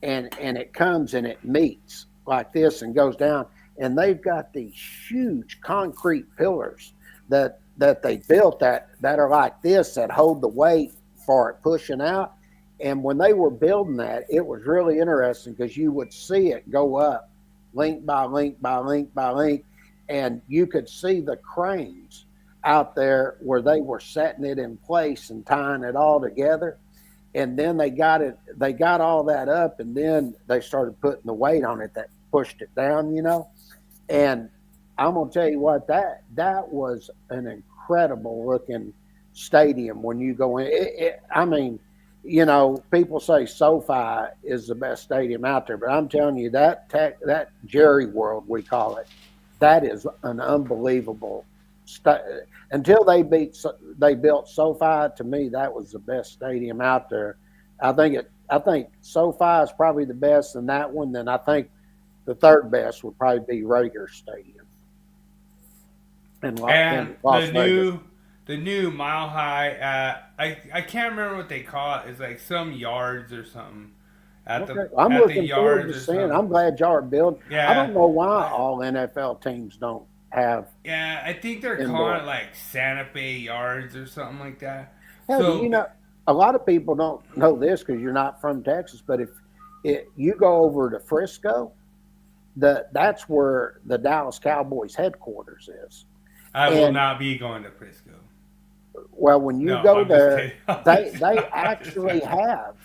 and it comes and it meets like this and goes down, and they've got these huge concrete pillars that they built that are like this, that hold the weight for it pushing out. And when they were building that, it was really interesting because you would see it go up link by link by link by link, and you could see the cranes out there where they were setting it in place and tying it all together. And then they got all that up, and then they started putting the weight on it that pushed it down, And I'm gonna tell you what, that was an incredible looking stadium when you go in. I mean, people say SoFi is the best stadium out there, but I'm telling you that Jerry World, we call it, that is an unbelievable. Until they built SoFi, to me that was the best stadium out there. I think SoFi is probably the best in that one. Then I think the third best would probably be Raiders Stadium. And Las Vegas. The new Mile High, I can't remember what they call it. It's like some yards or something. I'm looking forward to seeing. I'm glad y'all are building. Yeah. I don't know why all NFL teams don't have. Yeah, I think they're calling it like Santa Fe yards or something like that. Hell, so, a lot of people don't know this because you're not from Texas, but if you go over to Frisco, that's where the Dallas Cowboys headquarters is. I will not be going to Frisco. Well, when you go there, they actually have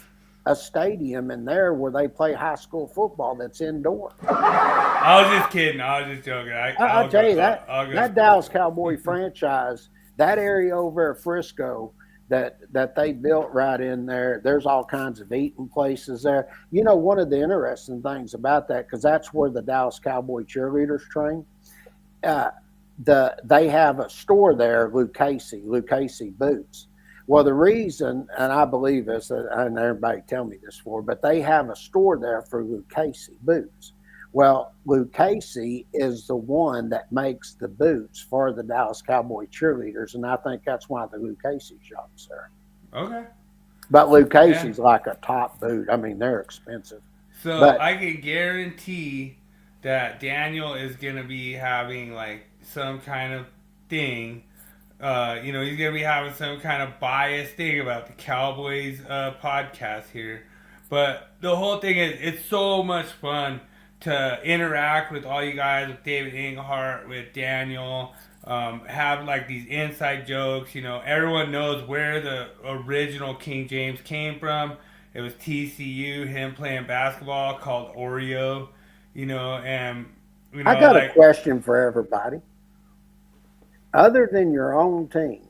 a stadium in there where they play high school football that's indoor. I was just kidding. I was just joking. I'll tell you that Dallas Cowboy franchise, that area over at Frisco that they built right in there, there's all kinds of eating places there. One of the interesting things about that, because that's where the Dallas Cowboy cheerleaders train, they have a store there, Lucchese Boots. Well, the reason, and I believe this, and everybody tell me this for, but they have a store there for Lucchese Boots. Well, Lucchese is the one that makes the boots for the Dallas Cowboy cheerleaders, and I think that's why the Lucchese shop's there. Okay. But Lucchese's like a top boot. I mean, they're expensive. So I can guarantee that Daniel is going to be having like some kind of thing. He's going to be having some kind of biased thing about the Cowboys podcast here. But the whole thing is, it's so much fun to interact with all you guys, with David Englehart, with Daniel, have like these inside jokes. Everyone knows where the original King James came from. It was TCU, him playing basketball called Oreo, and I got a question for everybody. Other than your own team,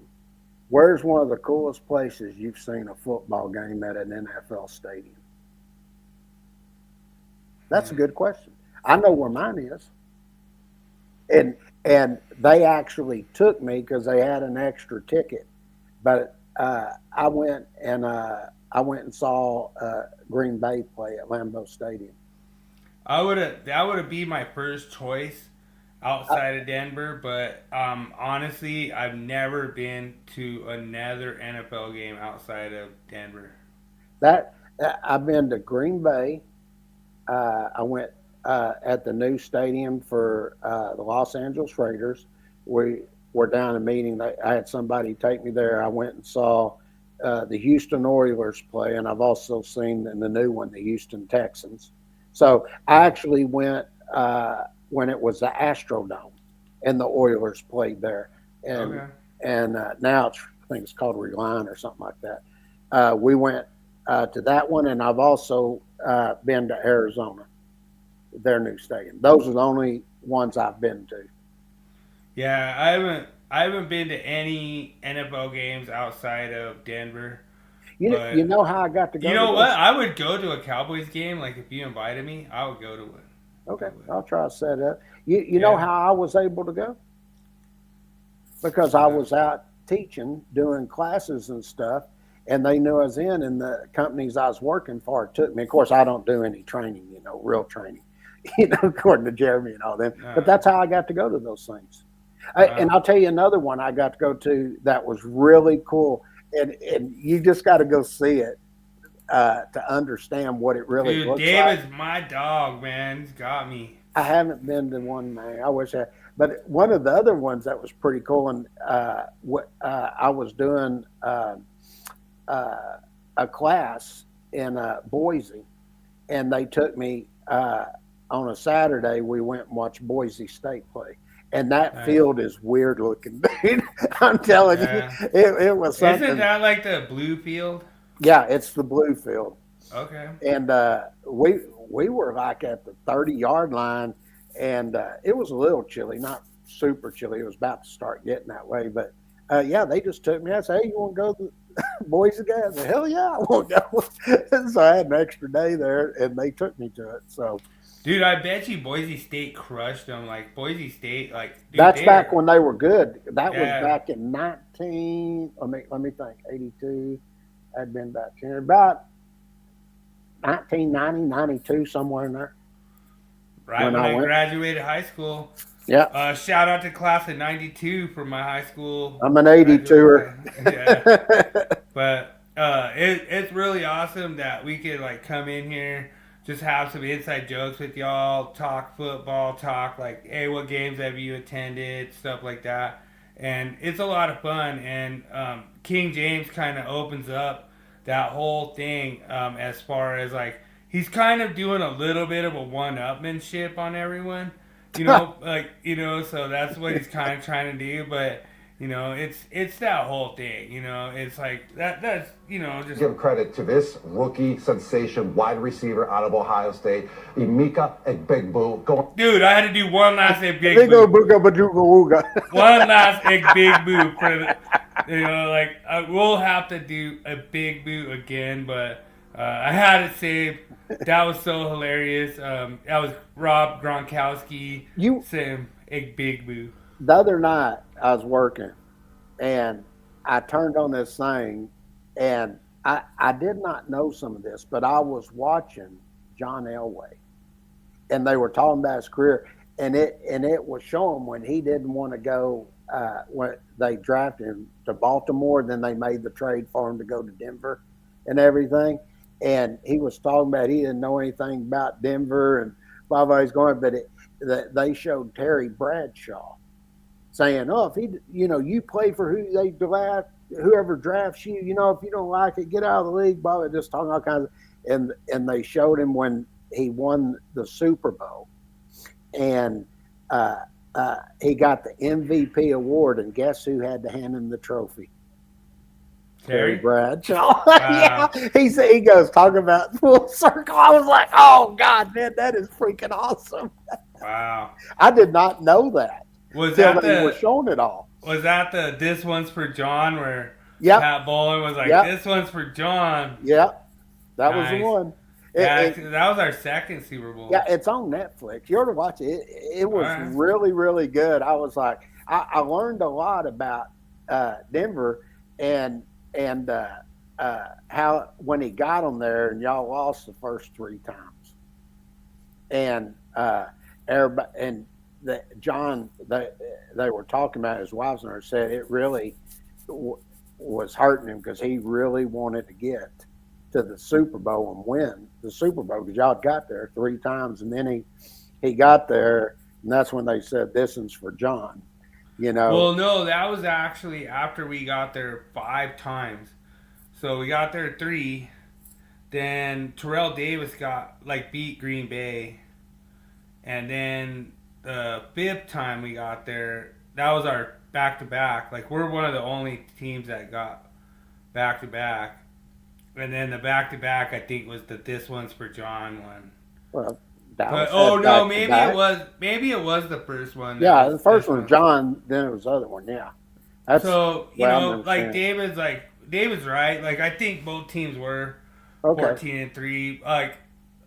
where's one of the coolest places you've seen a football game at an NFL stadium? That's a good question. I know where mine is. And they actually took me because they had an extra ticket. But I went and saw Green Bay play at Lambeau Stadium. That would be my first choice outside of Denver, but honestly, I've never been to another NFL game outside of Denver. I've been to Green Bay. I went at the new stadium for the Los Angeles Raiders. We were down a meeting. I had somebody take me there. I went and saw the Houston Oilers play, and I've also seen in the new one the Houston Texans. So I actually went when it was the Astrodome, and the Oilers played there. And now I think it's called Relive or something like that. We went to that one, and I've also been to Arizona, their new stadium. Those are the only ones I've been to. Yeah, I haven't been to any NFL games outside of Denver. You know how I got to go? You know what? I would go to a Cowboys game. Like if you invited me, I would go to it. Okay, I'll try to set it up. You know how I was able to go? Because I was out teaching, doing classes and stuff, and they knew I was in, and the companies I was working for took me. Of course, I don't do any training, real training, according to Jeremy and all them. But that's how I got to go to those things. And I'll tell you another one I got to go to that was really cool, and you just got to go see it to understand what it really Dude, looks David's like. my dog, man. He's got me. I haven't been to one, man. I wish I. But one of the other ones that was pretty cool, and I was doing a class in Boise, and they took me on a Saturday. We went and watched Boise State play, and that field is weird looking, dude. I'm telling you, it was something. Isn't that like the blue field? Yeah, it's the blue field. Okay. And we were like at the 30-yard line, and it was a little chilly, not super chilly. It was about to start getting that way, but yeah, they just took me. I said, "Hey, you want to go to the Boise game?" I said, "Hell yeah, I want to go." So I had an extra day there, and they took me to it. So, dude, I bet you Boise State crushed them. Like Boise State, like dude, that's back when they were good. That was Yeah. back in 19. Let me think. 82. I'd been back here about 1990, 92, somewhere in there. right when I graduated high school. Yeah. Shout out to class of '92 for my high school. I'm an 82er. Yeah. But it's really awesome that we could like come in here, just have some inside jokes with y'all, talk football, talk like, hey, what games have you attended, stuff like that. And it's a lot of fun. And King James kind of opens up that whole thing as far as like, he's kind of doing a little bit of a one-upmanship on everyone. So that's what he's kind of trying to do, but it's that whole thing, it's like that's just give credit to this rookie sensation wide receiver out of Ohio State, Emeka Egbegboo. Dude, I had to do one last big boo. One last big boo for the, we'll have to do a big boo again, but I had to say that was so hilarious. That was Rob Gronkowski. Sam big boo. The other night I was working, and I turned on this thing, and I did not know some of this, but I was watching John Elway, and they were talking about his career, and it was showing when he didn't want to go when they drafted him to Baltimore, then they made the trade for him to go to Denver and everything. And he was talking about he didn't know anything about Denver and blah blah. He's going, but they showed Terry Bradshaw saying, "Oh, if he, you play for who they draft, whoever drafts you, if you don't like it, get out of the league." Blah blah. Just talking all kinds of, and they showed him when he won the Super Bowl, and he got the MVP award, and guess who had to hand him the trophy? Terry Bradshaw. Yeah, he goes talking about full circle. I was like, oh God, man, that is freaking awesome. Wow, I did not know that. Was that they were showing it all? Was that the "This One's for John" where Pat Bowlen was like, "This one's for John"? Yeah, that was the one. That was our second Super Bowl. Yeah, it's on Netflix. You ought to watch it. It was really, really good. I was like, I learned a lot about Denver and how when he got them there, and y'all lost the first 3 times, and everybody and John, they were talking about his wives and said it really was hurting him because he really wanted to get to the Super Bowl and win the Super Bowl because y'all got there 3 times, and then he got there, and that's when they said this one's for John. Well, no, that was actually after we got there 5 times. So we got there 3. Then Terrell Davis beat Green Bay. And then the 5th time we got there, that was our back-to-back. Like, we're one of the only teams that got back-to-back. And then the back-to-back, I think, was the "This One's for John" one. Well, maybe it was the first one. Yeah, the first one was John, then it was the other one. Yeah. David's right. Like, I think both teams were 14-3. Like,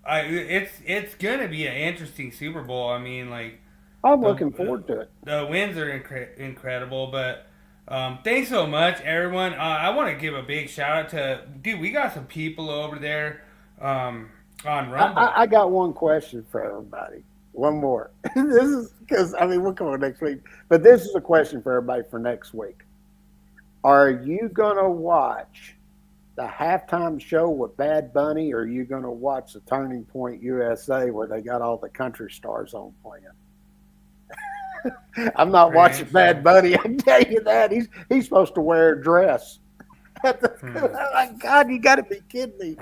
it's gonna be an interesting Super Bowl. I mean, like, I'm looking forward to it. The wins are incredible, but thanks so much, everyone. I want to give a big shout out to we got some people over there on Rumble. I got one question for everybody. One more. This is because we'll come on next week. But this is a question for everybody for next week. Are you gonna watch the halftime show with Bad Bunny, or are you gonna watch the Turning Point USA where they got all the country stars on playing? I'm not watching Bad Bunny. I can tell you that he's supposed to wear a dress. My God, you got to be kidding me.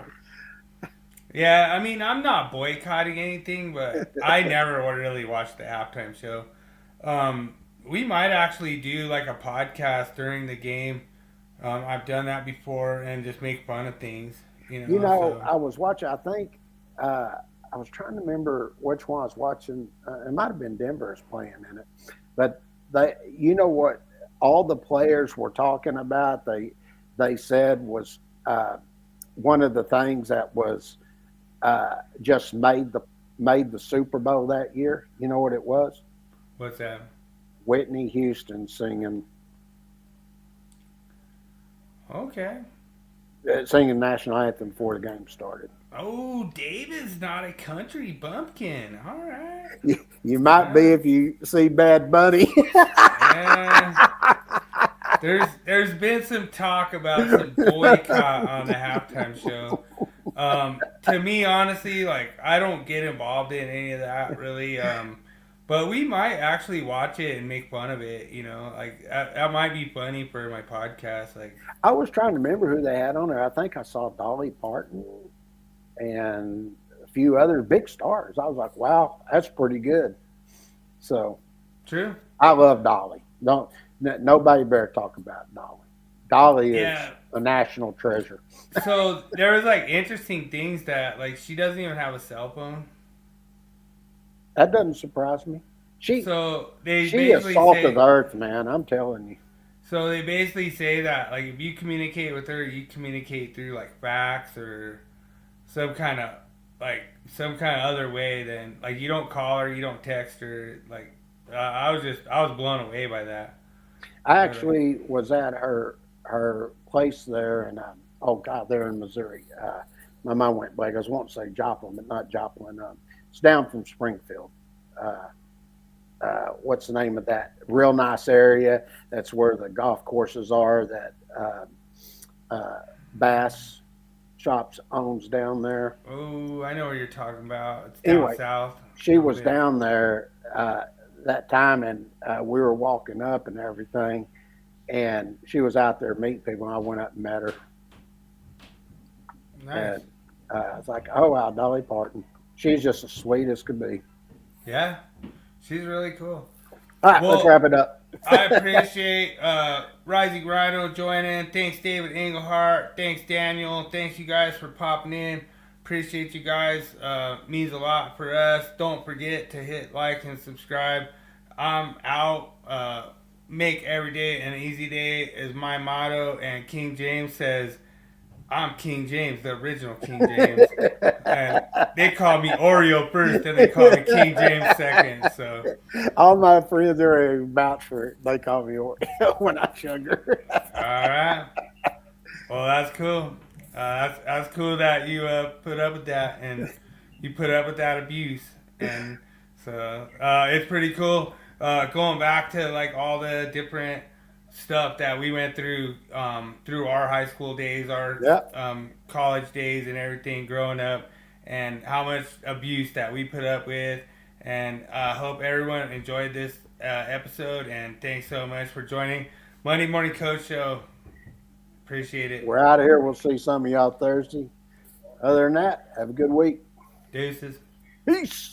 Yeah, I'm not boycotting anything, but I never really watched the halftime show. We might actually do like a podcast during the game. I've done that before and just make fun of things. So. I was watching. I think I was trying to remember which one I was watching. It might have been Denver's playing in it, but what all the players were talking about. They said was one of the things that was just made the Super Bowl that year. You know what it was? What's that? Whitney Houston singing. Okay. Singing national anthem before the game started. Oh, David's not a country bumpkin. All right. You might be if you see Bad Bunny. There's been some talk about some boycott on the halftime show. To me, honestly, I don't get involved in any of that really. But we might actually watch it and make fun of it. That might be funny for my podcast. I was trying to remember who they had on there. I think I saw Dolly Parton and a few other big stars. I was like, wow, that's pretty good. So true. I love Dolly. Nobody better talk about Dolly. Dolly is a national treasure. So there was interesting things that she doesn't even have a cell phone. That doesn't surprise me. She is salt of the earth, man. I'm telling you. So they basically say that if you communicate with her, you communicate through fax or some kind of other way. Than you don't call her, you don't text her. I was blown away by that. I actually was at her place there, and they're in Missouri. My mind went blank. I was wanting to say Joplin, but not Joplin. It's down from Springfield. What's the name of that? Real nice area. That's where the golf courses are that Bass Shops owns down there. Oh, I know what you're talking about. It's down south. She was down there that time, and we were walking up and everything, and she was out there meeting people, and I went up and met her. Nice. And I was like, oh, wow, Dolly Parton. She's just as sweet as could be. Yeah, she's really cool. All right, let's wrap it up. I appreciate Rising Rhino joining. Thanks, David Englehart. Thanks, Daniel. Thanks, you guys, for popping in. Appreciate you guys. Means a lot for us. Don't forget to hit like and subscribe. I'm out. Make every day an easy day is my motto. And King James says, I'm King James, the original King James. And they call me Oreo first, and they call me King James second. So all my friends are vouch for it. They call me Oreo when I was younger. All right. Well, that's cool. That's cool that you put up with that, and you put up with that abuse, and so it's pretty cool. Going back to all the different stuff that we went through through our high school days, our college days, and everything growing up, and how much abuse that we put up with. And I hope everyone enjoyed this episode, and thanks so much for joining Monday Morning Coach Show. Appreciate it. We're out of here. We'll see some of y'all Thursday. Other than that, have a good week. Deuces. Peace.